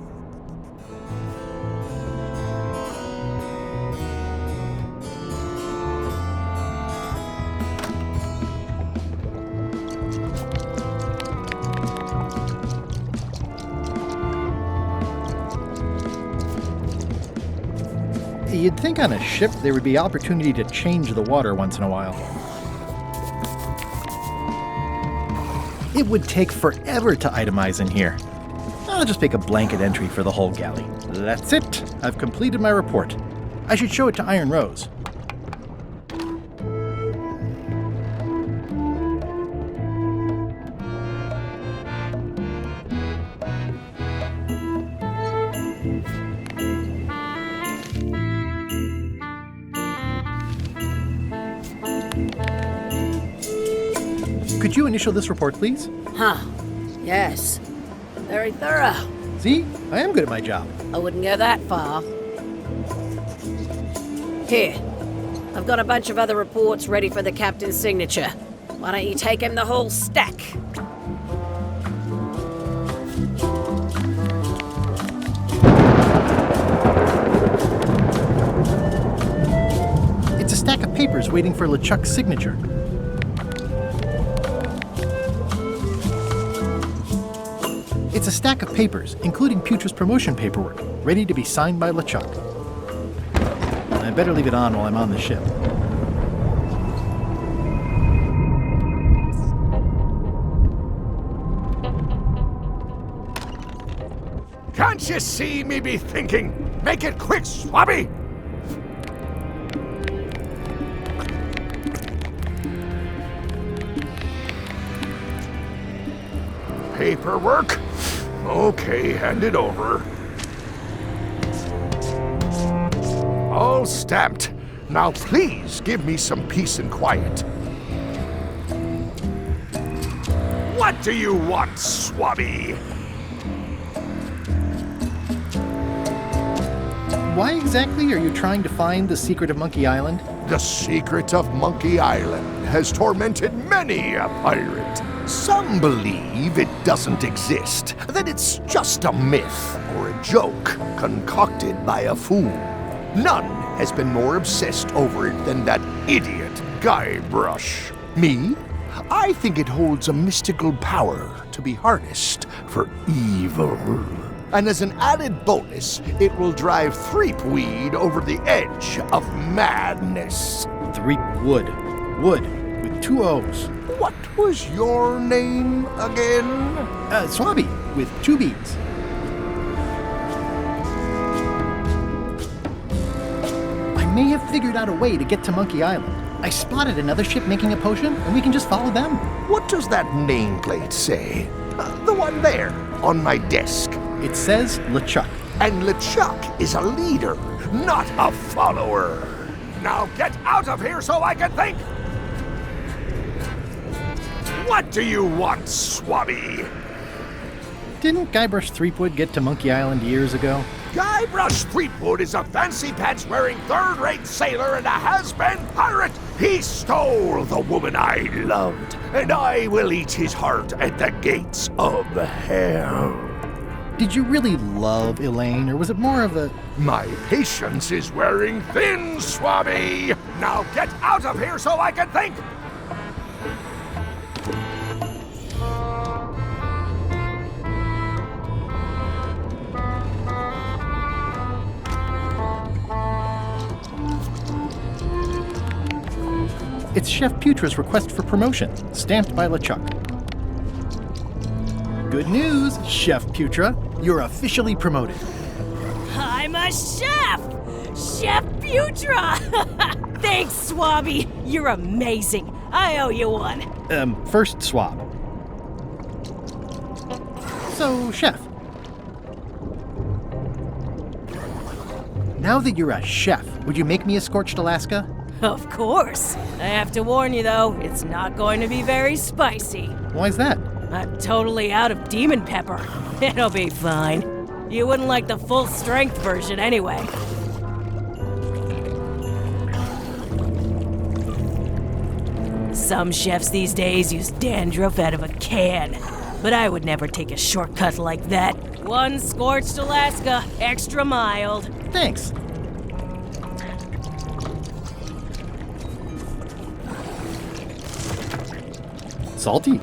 S1: You'd think on a ship there would be opportunity to change the water once in a while. It would take forever to itemize in here. I'll just make a blanket entry for the whole galley. That's it. I've completed my report. I should show it to Iron Rose. Could you initial this report, please?
S8: Huh. Yes. Very thorough.
S1: See? I am good at my job.
S8: I wouldn't go that far. Here. I've got a bunch of other reports ready for the captain's signature. Why don't you take him the whole stack?
S1: It's a stack of papers waiting for LeChuck's signature. It's a stack of papers, including Putra's promotion paperwork, ready to be signed by LeChuck. I better leave it on while I'm on the ship.
S3: Can't you see me be thinking? Make it quick, Swabby! Paperwork? Okay, hand it over. All stamped. Now please give me some peace and quiet. What do you want, Swabby?
S1: Why exactly are you trying to find the secret of Monkey Island?
S3: The secret of Monkey Island has tormented many a pirate. Some believe it doesn't exist, that it's just a myth or a joke concocted by a fool. None has been more obsessed over it than that idiot Guybrush. Me? I think it holds a mystical power to be harnessed for evil. And as an added bonus, it will drive Threepweed over the edge of madness.
S1: Threepwood. Wood, with 2 O's.
S3: What was your name again?
S1: Swabby, with 2 B's. I may have figured out a way to get to Monkey Island. I spotted another ship making a potion, and we can just follow them.
S3: What does that nameplate say? The one there, on my desk.
S1: It says LeChuck.
S3: And LeChuck is a leader, not a follower. Now get out of here so I can think! What do you want, Swabby?
S1: Didn't Guybrush Threepwood get to Monkey Island years ago?
S3: Guybrush Threepwood is a fancy-pants-wearing third-rate sailor and a has-been pirate. He stole the woman I loved, and I will eat his heart at the gates of hell.
S1: Did you really love Elaine, or was it more of a...
S3: My patience is wearing thin, Swabby! Now get out of here so I can think!
S1: It's Chef Putra's request for promotion, stamped by LeChuck. Good news, Chef Putra. You're officially promoted.
S10: I'm a chef! Chef Putra! Thanks, Swabby. You're amazing. I owe you one.
S1: First swab. So, Chef. Now that you're a chef, would you make me a scorched Alaska?
S10: Of course. I have to warn you, though, it's not going to be very spicy.
S1: Why's that?
S10: I'm totally out of demon pepper. It'll be fine. You wouldn't like the full-strength version anyway. Some chefs these days use dandruff out of a can, but I would never take a shortcut like that. One scorched Alaska, extra mild.
S1: Thanks. Salty.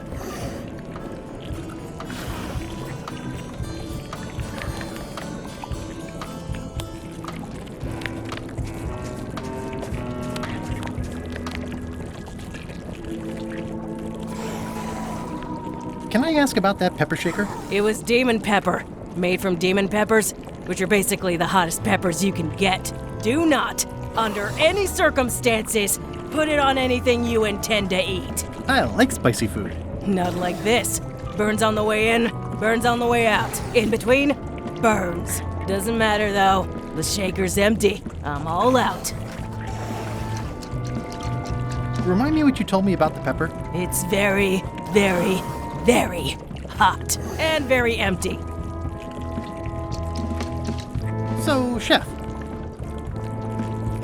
S1: Can I ask about that pepper shaker?
S10: It was demon pepper, made from demon peppers, which are basically the hottest peppers you can get. Do not, under any circumstances, put it on anything you intend to eat.
S1: I like spicy food.
S10: Not like this. Burns on the way in, burns on the way out. In between, burns. Doesn't matter though. The shaker's empty. I'm all out.
S1: remind me what you told me about the pepper?
S10: It's very, very, very hot. And very empty.
S1: So, Chef,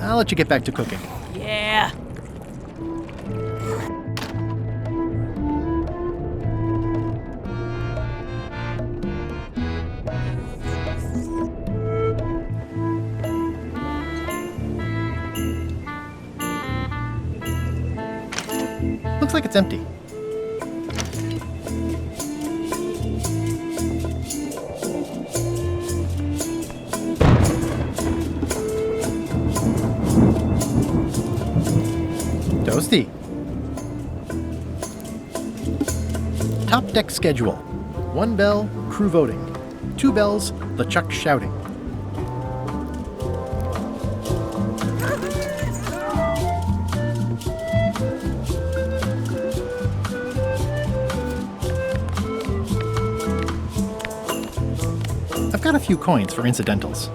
S1: I'll let you get back to cooking.
S10: Yeah.
S1: Looks like it's empty. Toasty. Top deck schedule. 1 bell, crew voting. 2 bells, LeChuck shouting. I've got a few coins for incidentals.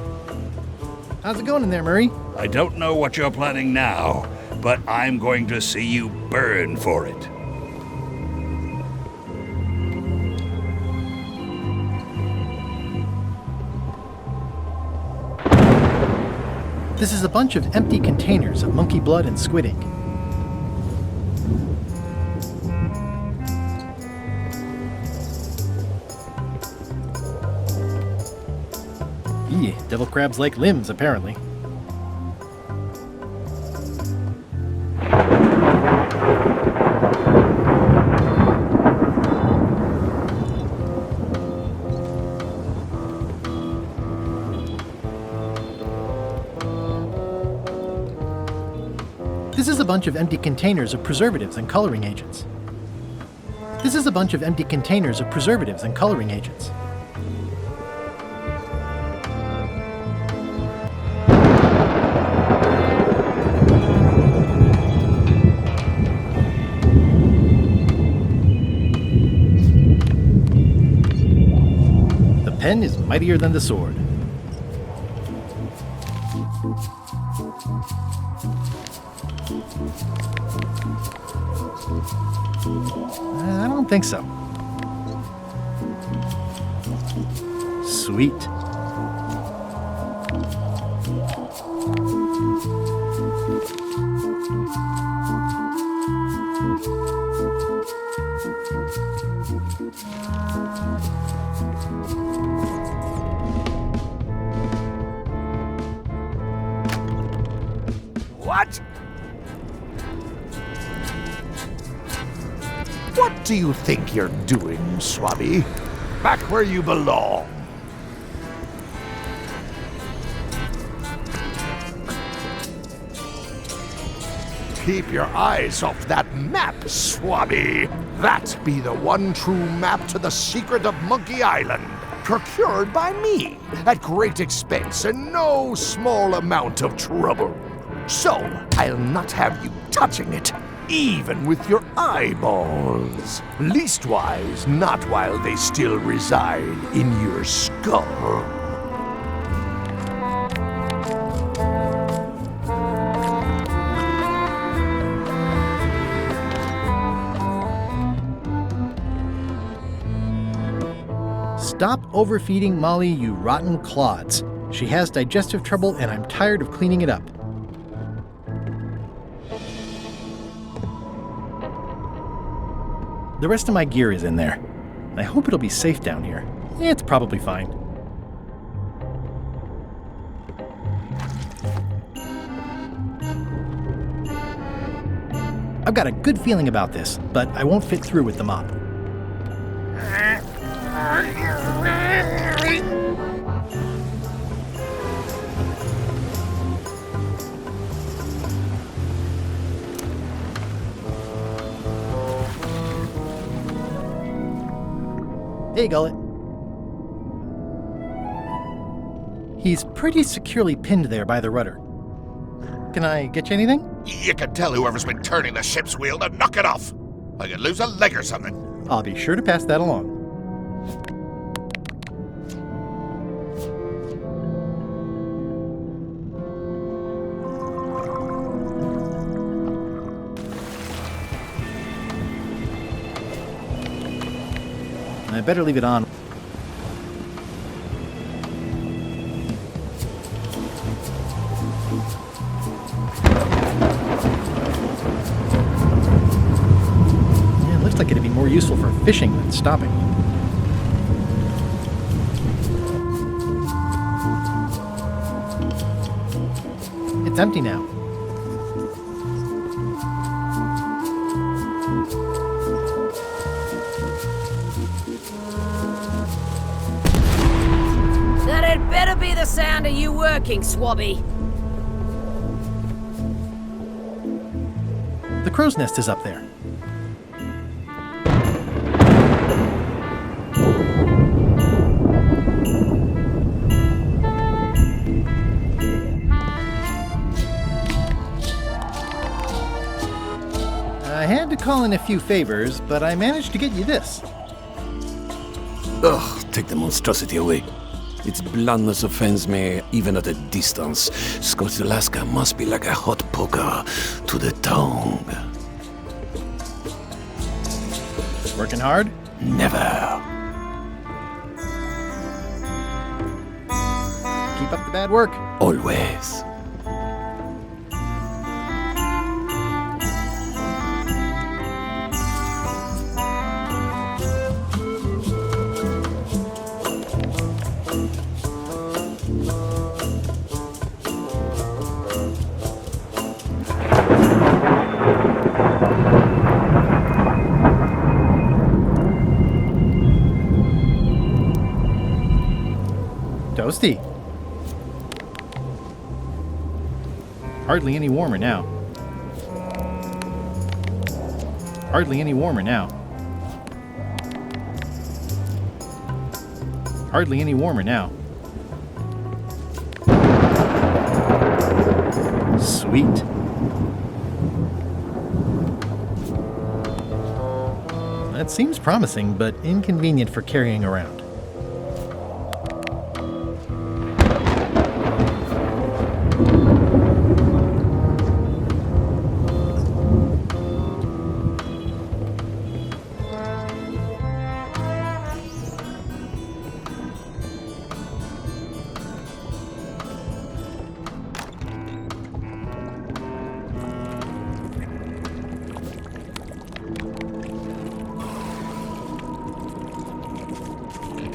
S1: How's it going in there, Murray?
S2: I don't know what you're planning now, but I'm going to see you burn for it.
S1: This is a bunch of empty containers of monkey blood and squid ink. Eee, devil crabs like limbs, apparently. This is a bunch of empty containers of preservatives and coloring agents. This is a bunch of empty containers of preservatives and coloring agents. The pen is mightier than the sword. I don't think so. Sweet.
S3: What? What do you think you're doing, Swabby? Back where you belong. Keep your eyes off that map, Swabby. That be the one true map to the secret of Monkey Island, procured by me at great expense and no small amount of trouble. So, I'll not have you touching it, even with your eyeballs. Leastwise, not while they still reside in your skull.
S1: Stop overfeeding Molly, you rotten clods. She has digestive trouble and I'm tired of cleaning it up. The rest of my gear is in there. I hope it'll be safe down here. It's probably fine. I've got a good feeling about this, but I won't fit through with the mop. Hey, Gullet. He's pretty securely pinned there by the rudder. Can I get you anything?
S3: You can tell whoever's been turning the ship's wheel to knock it off. I could lose a leg or something.
S1: I'll be sure to pass that along. I better leave it on. Yeah, it looks like it'd be more useful for fishing than stopping. It's empty now.
S8: That had better be the sound of you working, Swabby.
S1: The crow's nest is up there. I had to call in a few favors, but I managed to get you this.
S9: Ugh, take the monstrosity away. Its blandness offends me even at a distance. Scorched Alaska must be like a hot poker to the tongue.
S1: Working hard?
S9: Never.
S1: Keep up the bad work.
S9: Always.
S1: Toasty. Hardly any warmer now. Hardly any warmer now. Hardly any warmer now. Sweet. That seems promising, but inconvenient for carrying around.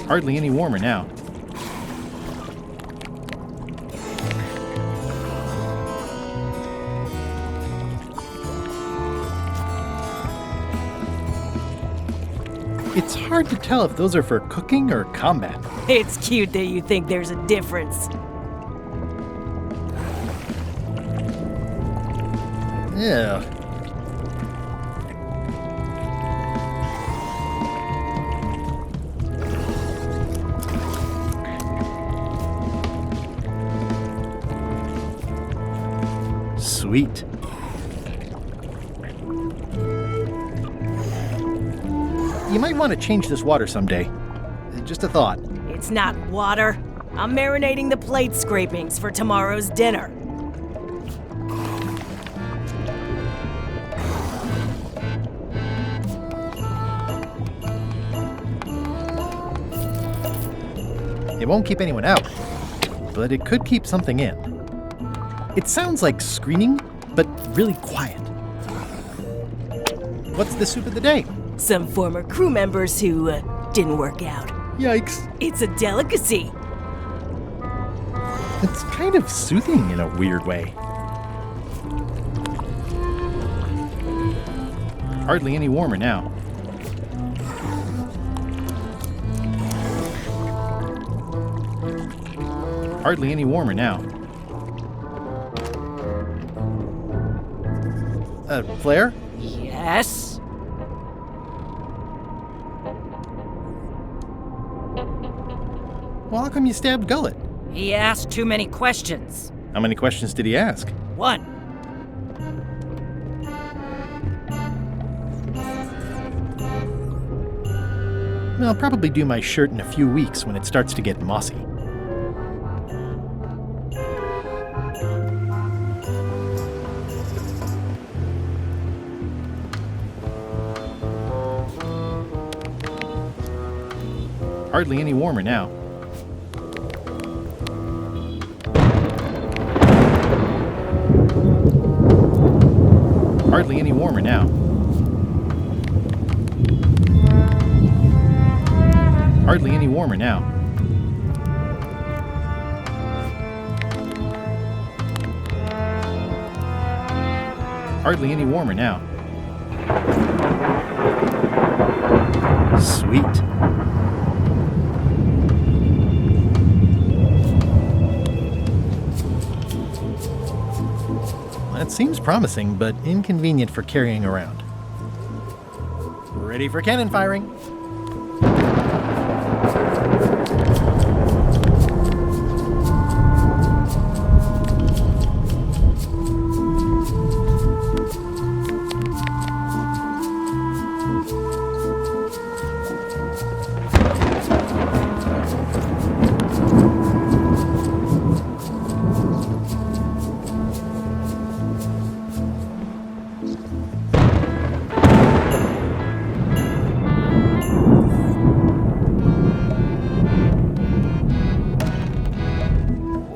S1: Hardly any warmer now. It's hard to tell if those are for cooking or combat.
S10: It's cute that you think there's a difference.
S1: Yeah. Sweet. You might want to change this water someday. Just a thought.
S10: It's not water. I'm marinating the plate scrapings for tomorrow's dinner.
S1: It won't keep anyone out, but it could keep something in. It sounds like screaming, but really quiet. What's the soup of the day?
S10: Some former crew members who didn't work out.
S1: Yikes.
S10: It's a delicacy.
S1: It's kind of soothing in a weird way. Hardly any warmer now. Hardly any warmer now. Flair?
S5: Yes?
S1: Well, how come you stabbed Gullet?
S5: He asked too many questions.
S1: How many questions did he ask?
S5: One.
S1: I'll probably do my shirt in a few weeks when it starts to get mossy. Hardly any warmer now. Hardly any warmer now. Hardly any warmer now. Hardly any warmer now. Sweet. That seems promising, but inconvenient for carrying around. Ready for cannon firing.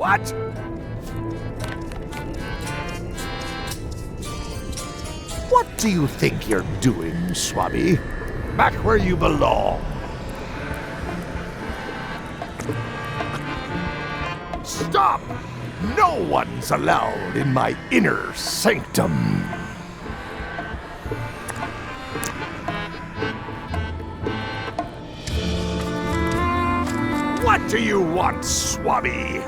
S3: What? What do you think you're doing, Swabby? Back where you belong. Stop! No one's allowed in my inner sanctum. What do you want, Swabby?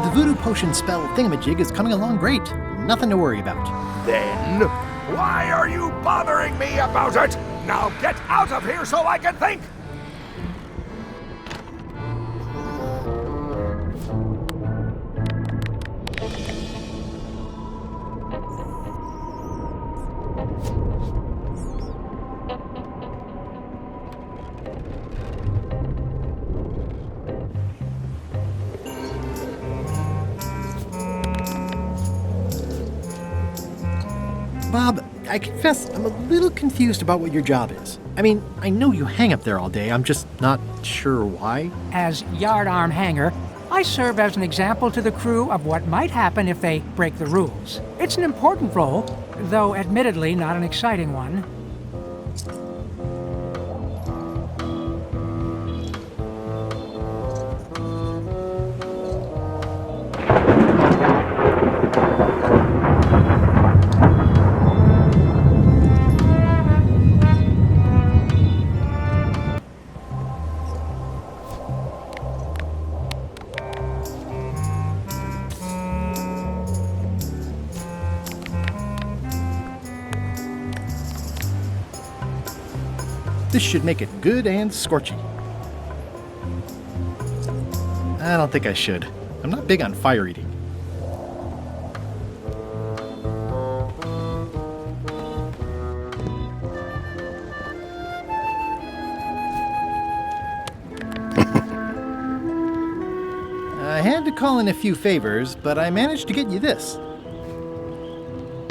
S1: The voodoo potion spell thingamajig is coming along great. Nothing to worry about.
S3: Then, why are you bothering me about it? Now get out of here so I can think!
S1: Bob, I confess I'm a little confused about what your job is. I mean, I know you hang up there all day, I'm just not sure why.
S6: As yardarm hanger, I serve as an example to the crew of what might happen if they break the rules. It's an important role, though admittedly not an exciting one.
S1: This should make it good and scorchy. I don't think I should. I'm not big on fire eating. I had to call in a few favors, but I managed to get you this.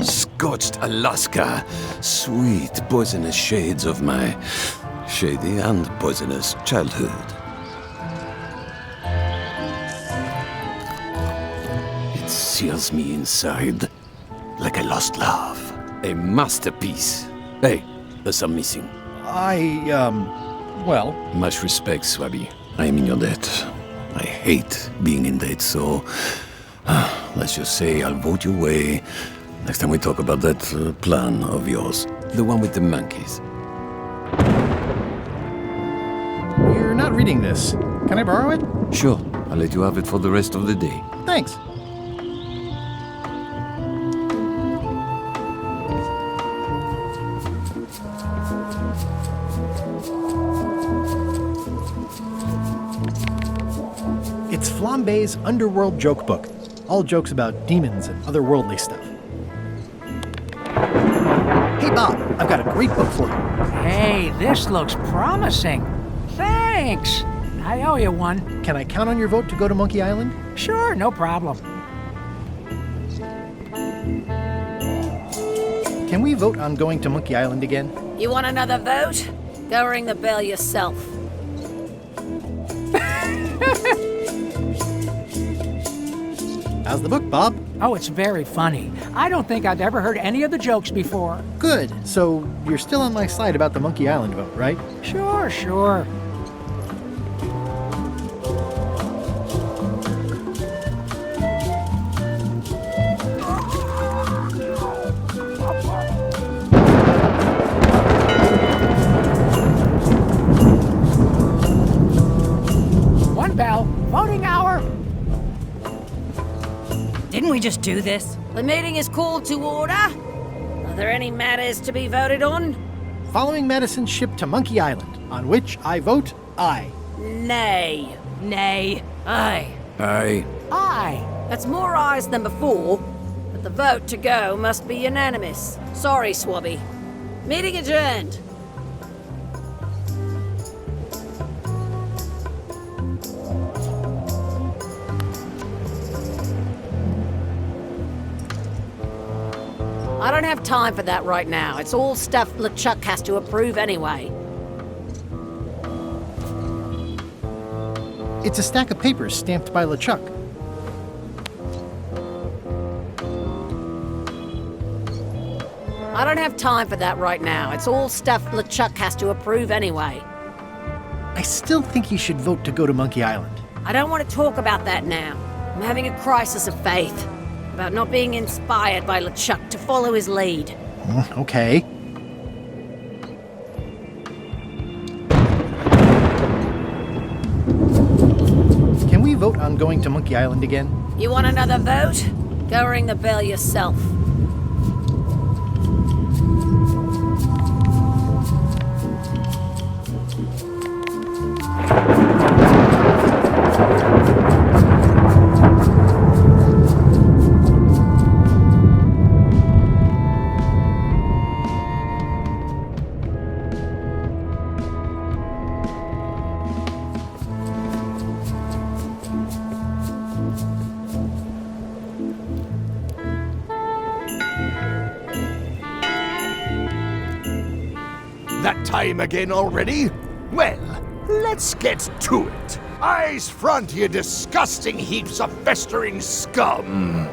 S9: Scorched Alaska, sweet poisonous shades of my shady and poisonous childhood. It seals me inside like a lost love. A masterpiece. Hey, there's some missing.
S1: Well...
S9: Much respect, Swabby. I am in your debt. I hate being in debt, so... let's just say I'll vote your way next time we talk about that plan of yours. The one with the monkeys.
S1: You're not reading this. Can I borrow it?
S9: Sure, I'll let you have it for the rest of the day.
S1: Thanks. It's Flambe's Underworld Joke Book. All jokes about demons and otherworldly stuff. Hey Bob, I've got a great book for you.
S6: Hey, this looks promising. Thanks. I owe you one.
S1: Can I count on your vote to go to Monkey Island?
S6: Sure, no problem.
S1: Can we vote on going to Monkey Island again?
S8: You want another vote? Go ring the bell yourself.
S1: How's the book, Bob?
S6: Oh, it's very funny. I don't think I've ever heard any of the jokes before.
S1: Good. So you're still on my side about the Monkey Island vote, right?
S6: Sure. One bell. Voting hour.
S5: Didn't we just do this?
S8: The meeting is called to order. Are there any matters to be voted on?
S1: Following Madison's ship to Monkey Island, on which I vote aye.
S8: Nay.
S10: Nay.
S5: Aye.
S9: Aye.
S6: Aye.
S8: That's more ayes than before, but the vote to go must be unanimous. Sorry, Swabby. Meeting adjourned. I don't have time for that right now. It's all stuff LeChuck has to approve anyway.
S1: It's a stack of papers stamped by LeChuck.
S8: I don't have time for that right now. It's all stuff LeChuck has to approve anyway.
S1: I still think you should vote to go to Monkey Island.
S8: I don't want to talk about that now. I'm having a crisis of faith about not being inspired by LeChuck to follow his lead.
S1: Okay. Can we vote on going to Monkey Island again?
S8: You want another vote? Go ring the bell yourself.
S3: That time again already? Well, let's get to it. Eyes front, you disgusting heaps of festering scum!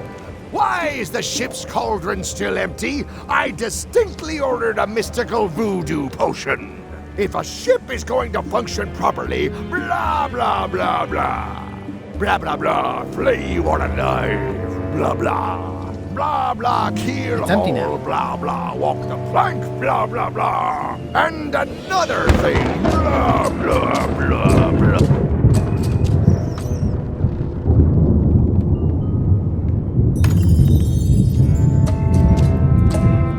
S3: Why is the ship's cauldron still empty? I distinctly ordered a mystical voodoo potion. If a ship is going to function properly, blah blah blah blah. Blah blah blah, flay one alive, blah blah. Blah blah, keel
S1: It's empty
S3: hole,
S1: now.
S3: blah blah, walk the plank, blah blah blah. And another thing, blah blah blah blah.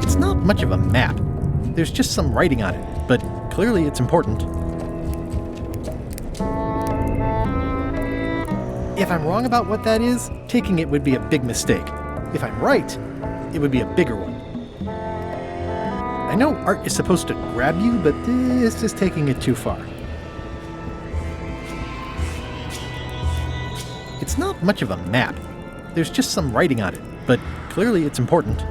S1: It's not much of a map. There's just some writing on it, but clearly it's important. If I'm wrong about what that is, taking it would be a big mistake. If I'm right, it would be a bigger one. I know art is supposed to grab you, but this is taking it too far. It's not much of a map. There's just some writing on it, but clearly it's important.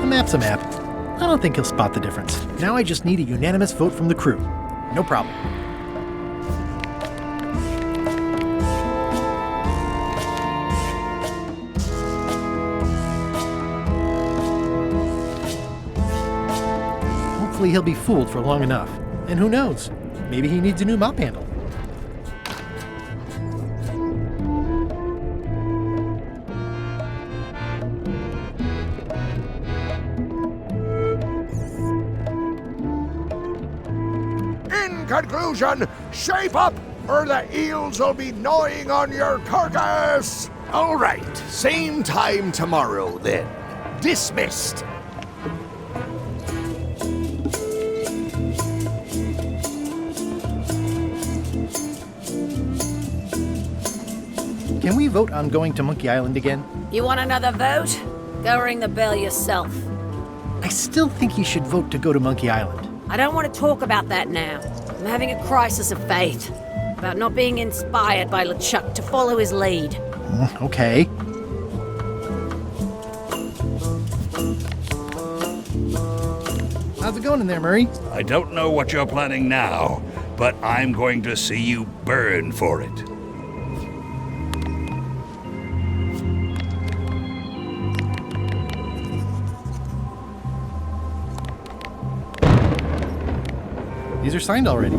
S1: A map's a map. I don't think he'll spot the difference. Now I just need a unanimous vote from the crew. No problem. Hopefully he'll be fooled for long enough. And who knows? Maybe he needs a new mop handle.
S3: In conclusion, shape up or the eels will be gnawing on your carcass. All right, same time tomorrow then. Dismissed.
S1: Can we vote on going to Monkey Island again?
S8: You want another vote? Go ring the bell yourself.
S1: I still think he should vote to go to Monkey Island.
S8: I don't want to talk about that now. I'm having a crisis of faith about not being inspired by LeChuck to follow his lead.
S1: Okay. How's it going in there, Murray?
S2: I don't know what you're planning now, but I'm going to see you burn for it.
S1: These are signed already.
S8: I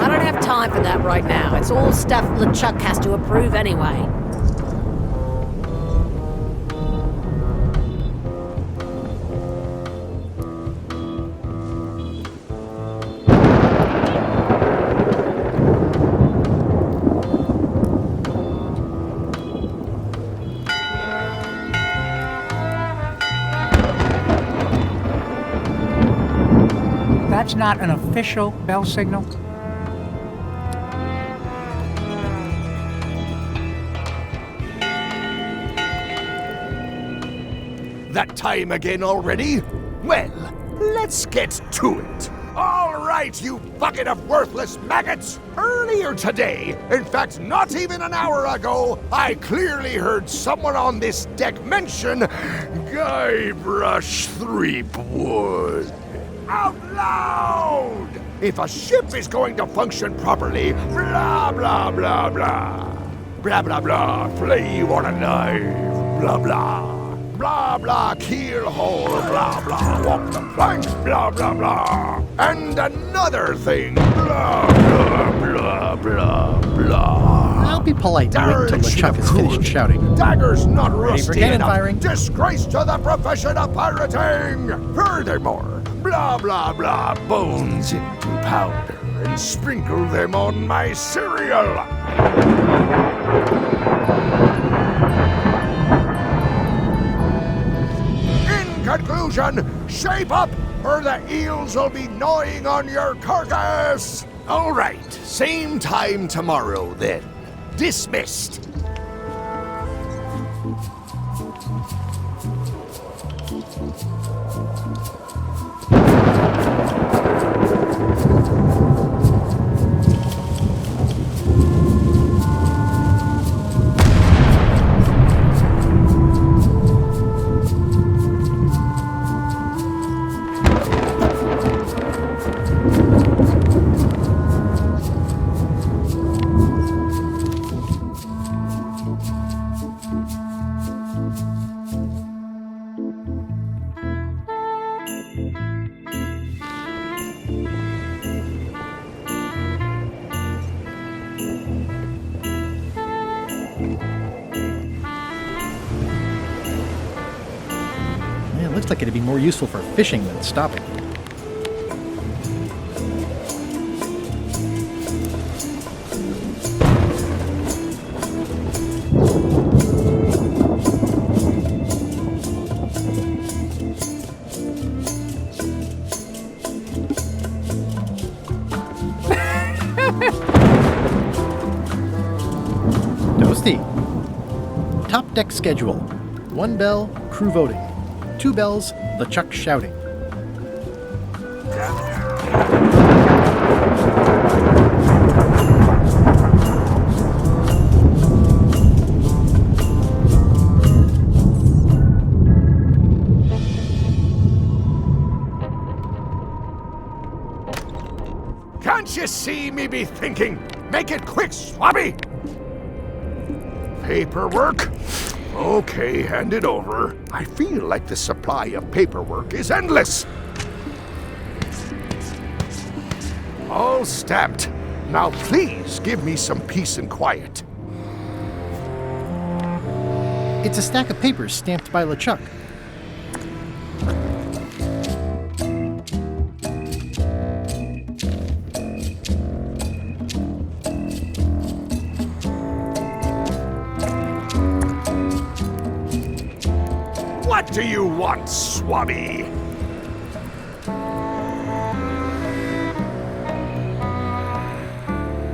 S8: don't have time for that right now. It's all stuff LeChuck has to approve anyway.
S6: That's not an official bell signal?
S3: That time again already? Well, let's get to it. All right, you bucket of worthless maggots! Earlier today, in fact, not even an hour ago, I clearly heard someone on this deck mention Guybrush Threepwood. Out loud! If a ship is going to function properly, blah, blah, blah, blah. Blah, blah, blah, play you on a knife, blah, blah. Blah, blah, keel hole, blah, blah, walk the plank, blah, blah, blah. And another thing, blah, blah, blah, blah, blah.
S1: I'll be polite and wait until LeChuck is finished shouting.
S3: Daggers not
S1: Ready for
S3: rusty
S1: cannon
S3: enough.
S1: firing.
S3: Disgrace to the profession of pirating. Furthermore, blah, blah, blah, bones into powder and sprinkle them on my cereal. Conclusion, shape up or the eels will be gnawing on your carcass. All right, same time tomorrow then. Dismissed.
S1: Yeah, it looks like it'd be more useful for fishing than stopping. Toasty. Top deck schedule. 1 bell, crew voting. 2 bells, LeChuck shouting.
S3: Can't you see me be thinking? Make it quick, Swabby! Paperwork? Okay, hand it over. I feel like the supply of paperwork is endless. All stamped. Now please give me some peace and quiet.
S1: It's a stack of papers stamped by LeChuck.
S3: What do you want, Swabby?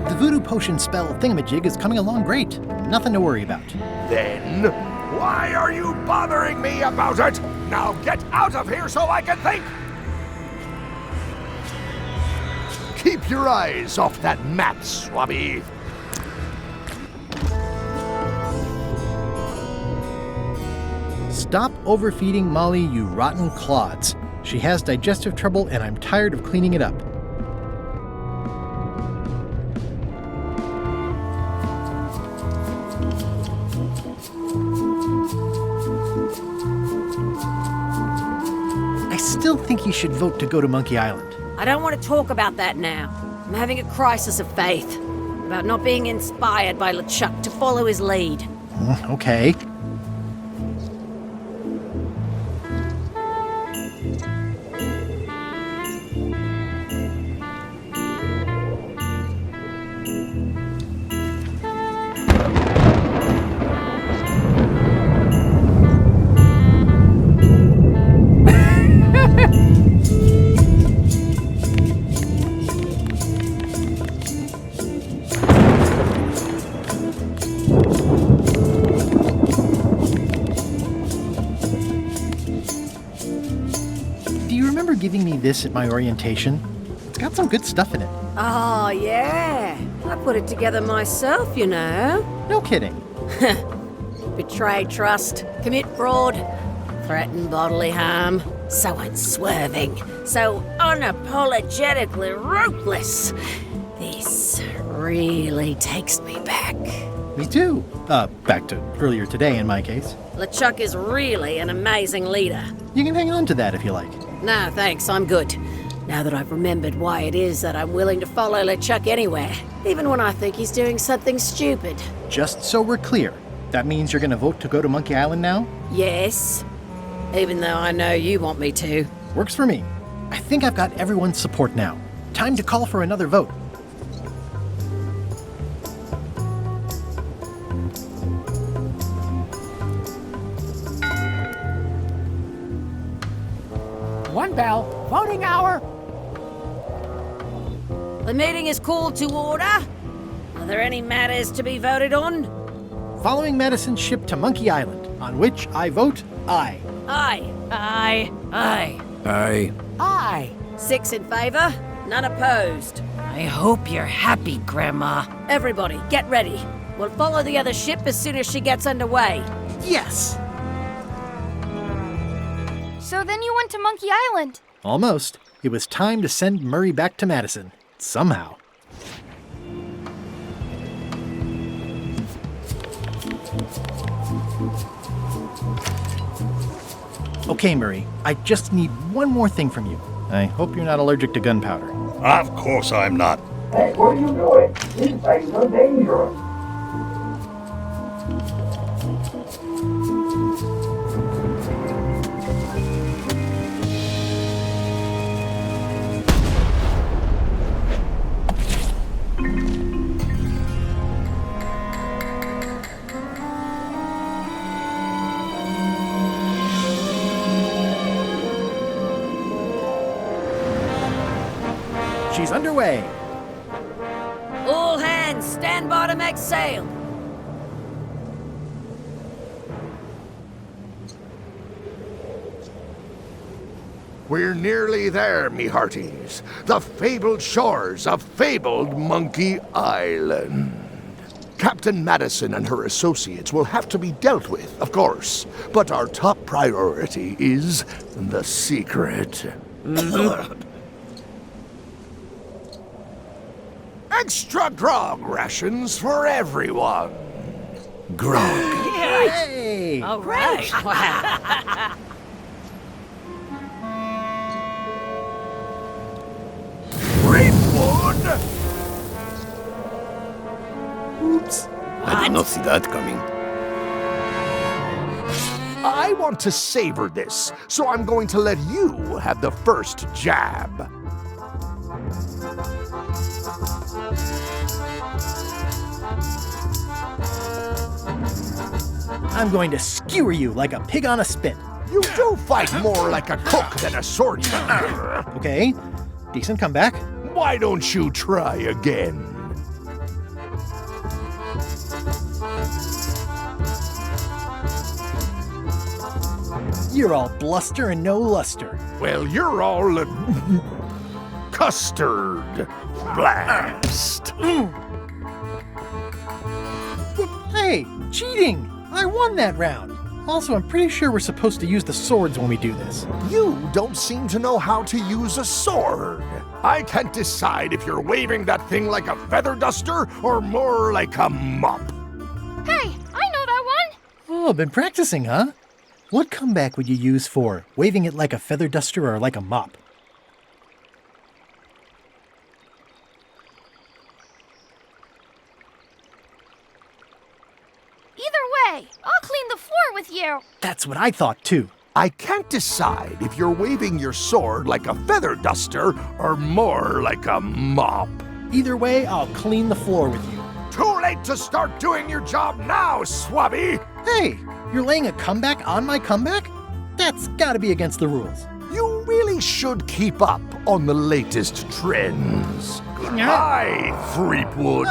S1: The voodoo potion spell thingamajig is coming along great. Nothing to worry about.
S3: Then, why are you bothering me about it? Now get out of here so I can think! Keep your eyes off that map, Swabby.
S1: Stop overfeeding Molly, you rotten clods. She has digestive trouble and I'm tired of cleaning it up. I still think you should vote to go to Monkey Island.
S8: I don't want to talk about that now. I'm having a crisis of faith about not being inspired by LeChuck to follow his lead.
S1: Okay. Giving me this at my orientation. It's got some good stuff in it.
S8: Oh, yeah. I put it together myself, you know.
S1: No kidding.
S8: Betray trust, commit fraud, threaten bodily harm. So unswerving, so unapologetically ruthless. This really takes me back.
S1: Me too. Back to earlier today in my case.
S8: LeChuck is really an amazing leader.
S1: You can hang on to that if you like.
S8: No, thanks, I'm good. Now that I've remembered why it is that I'm willing to follow LeChuck anywhere, even when I think he's doing something stupid.
S1: Just so we're clear, that means you're gonna vote to go to Monkey Island now?
S8: Yes, even though I know you want me to.
S1: Works for me. I think I've got everyone's support now. Time to call for another vote.
S6: One bell. Voting hour.
S8: The meeting is called to order. Are there any matters to be voted on?
S1: Following Madison's ship to Monkey Island, on which I vote aye.
S8: Aye.
S10: Aye.
S7: Aye.
S9: Aye.
S6: Aye.
S8: 6 in favor, none opposed.
S7: I hope you're happy, Grandma.
S8: Everybody, get ready. We'll follow the other ship as soon as she gets underway.
S1: Yes!
S4: So then you went to Monkey Island.
S1: Almost. It was time to send Murray back to Madison. Somehow. Okay, Murray. I just need one more thing from you. I hope you're not allergic to gunpowder.
S2: Of course I'm not.
S11: Hey, what are you doing? These things are dangerous.
S1: She's underway.
S8: All hands, stand by to make sail.
S3: We're nearly there, me hearties. The fabled shores of fabled Monkey Island. Captain Madison and her associates will have to be dealt with, of course. But our top priority is the secret. Extra grog rations for everyone.
S9: Grog.
S1: Hey!
S8: All right. Wow.
S3: Threepwood!
S9: Oops. I did not see that coming.
S3: I want to savor this, so I'm going to let you have the first jab.
S1: I'm going to skewer you like a pig on a spit.
S3: You do fight more like a cook than a swordsman.
S1: Okay, decent comeback.
S3: Why don't you try again?
S1: You're all bluster and no luster.
S3: Well, you're all custard. Blast.
S1: Hey, cheating! I won that round. Also, I'm pretty sure we're supposed to use the swords when we do this.
S3: You don't seem to know how to use a sword. I can't decide if you're waving that thing like a feather duster or more like a mop.
S4: Hey, I know that one!
S1: Oh, been practicing, huh? What comeback would you use for waving it like a feather duster or like a mop?
S4: Either way, I'll clean the floor with you.
S1: That's what I thought, too.
S3: I can't decide if you're waving your sword like a feather duster or more like a mop.
S1: Either way, I'll clean the floor with you.
S3: Too late to start doing your job now, Swabby!
S1: Hey, you're laying a comeback on my comeback? That's gotta be against the rules.
S3: You really should keep up on the latest trends. Goodbye, Threepwood.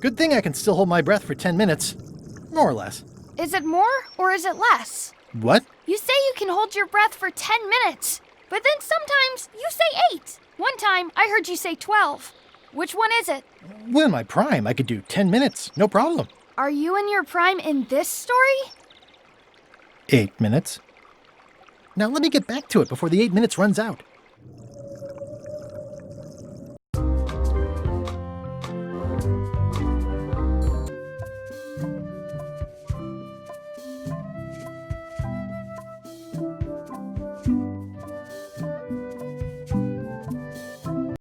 S1: Good thing I can still hold my breath for 10 minutes. More or less.
S4: Is it more or is it less?
S1: What?
S4: You say you can hold your breath for 10 minutes, but then sometimes you say 8. One time I heard you say 12. Which one is it?
S1: Well, in my prime, I could do 10 minutes, no problem.
S4: Are you in your prime in this story?
S1: 8 minutes. Now let me get back to it before the 8 minutes runs out.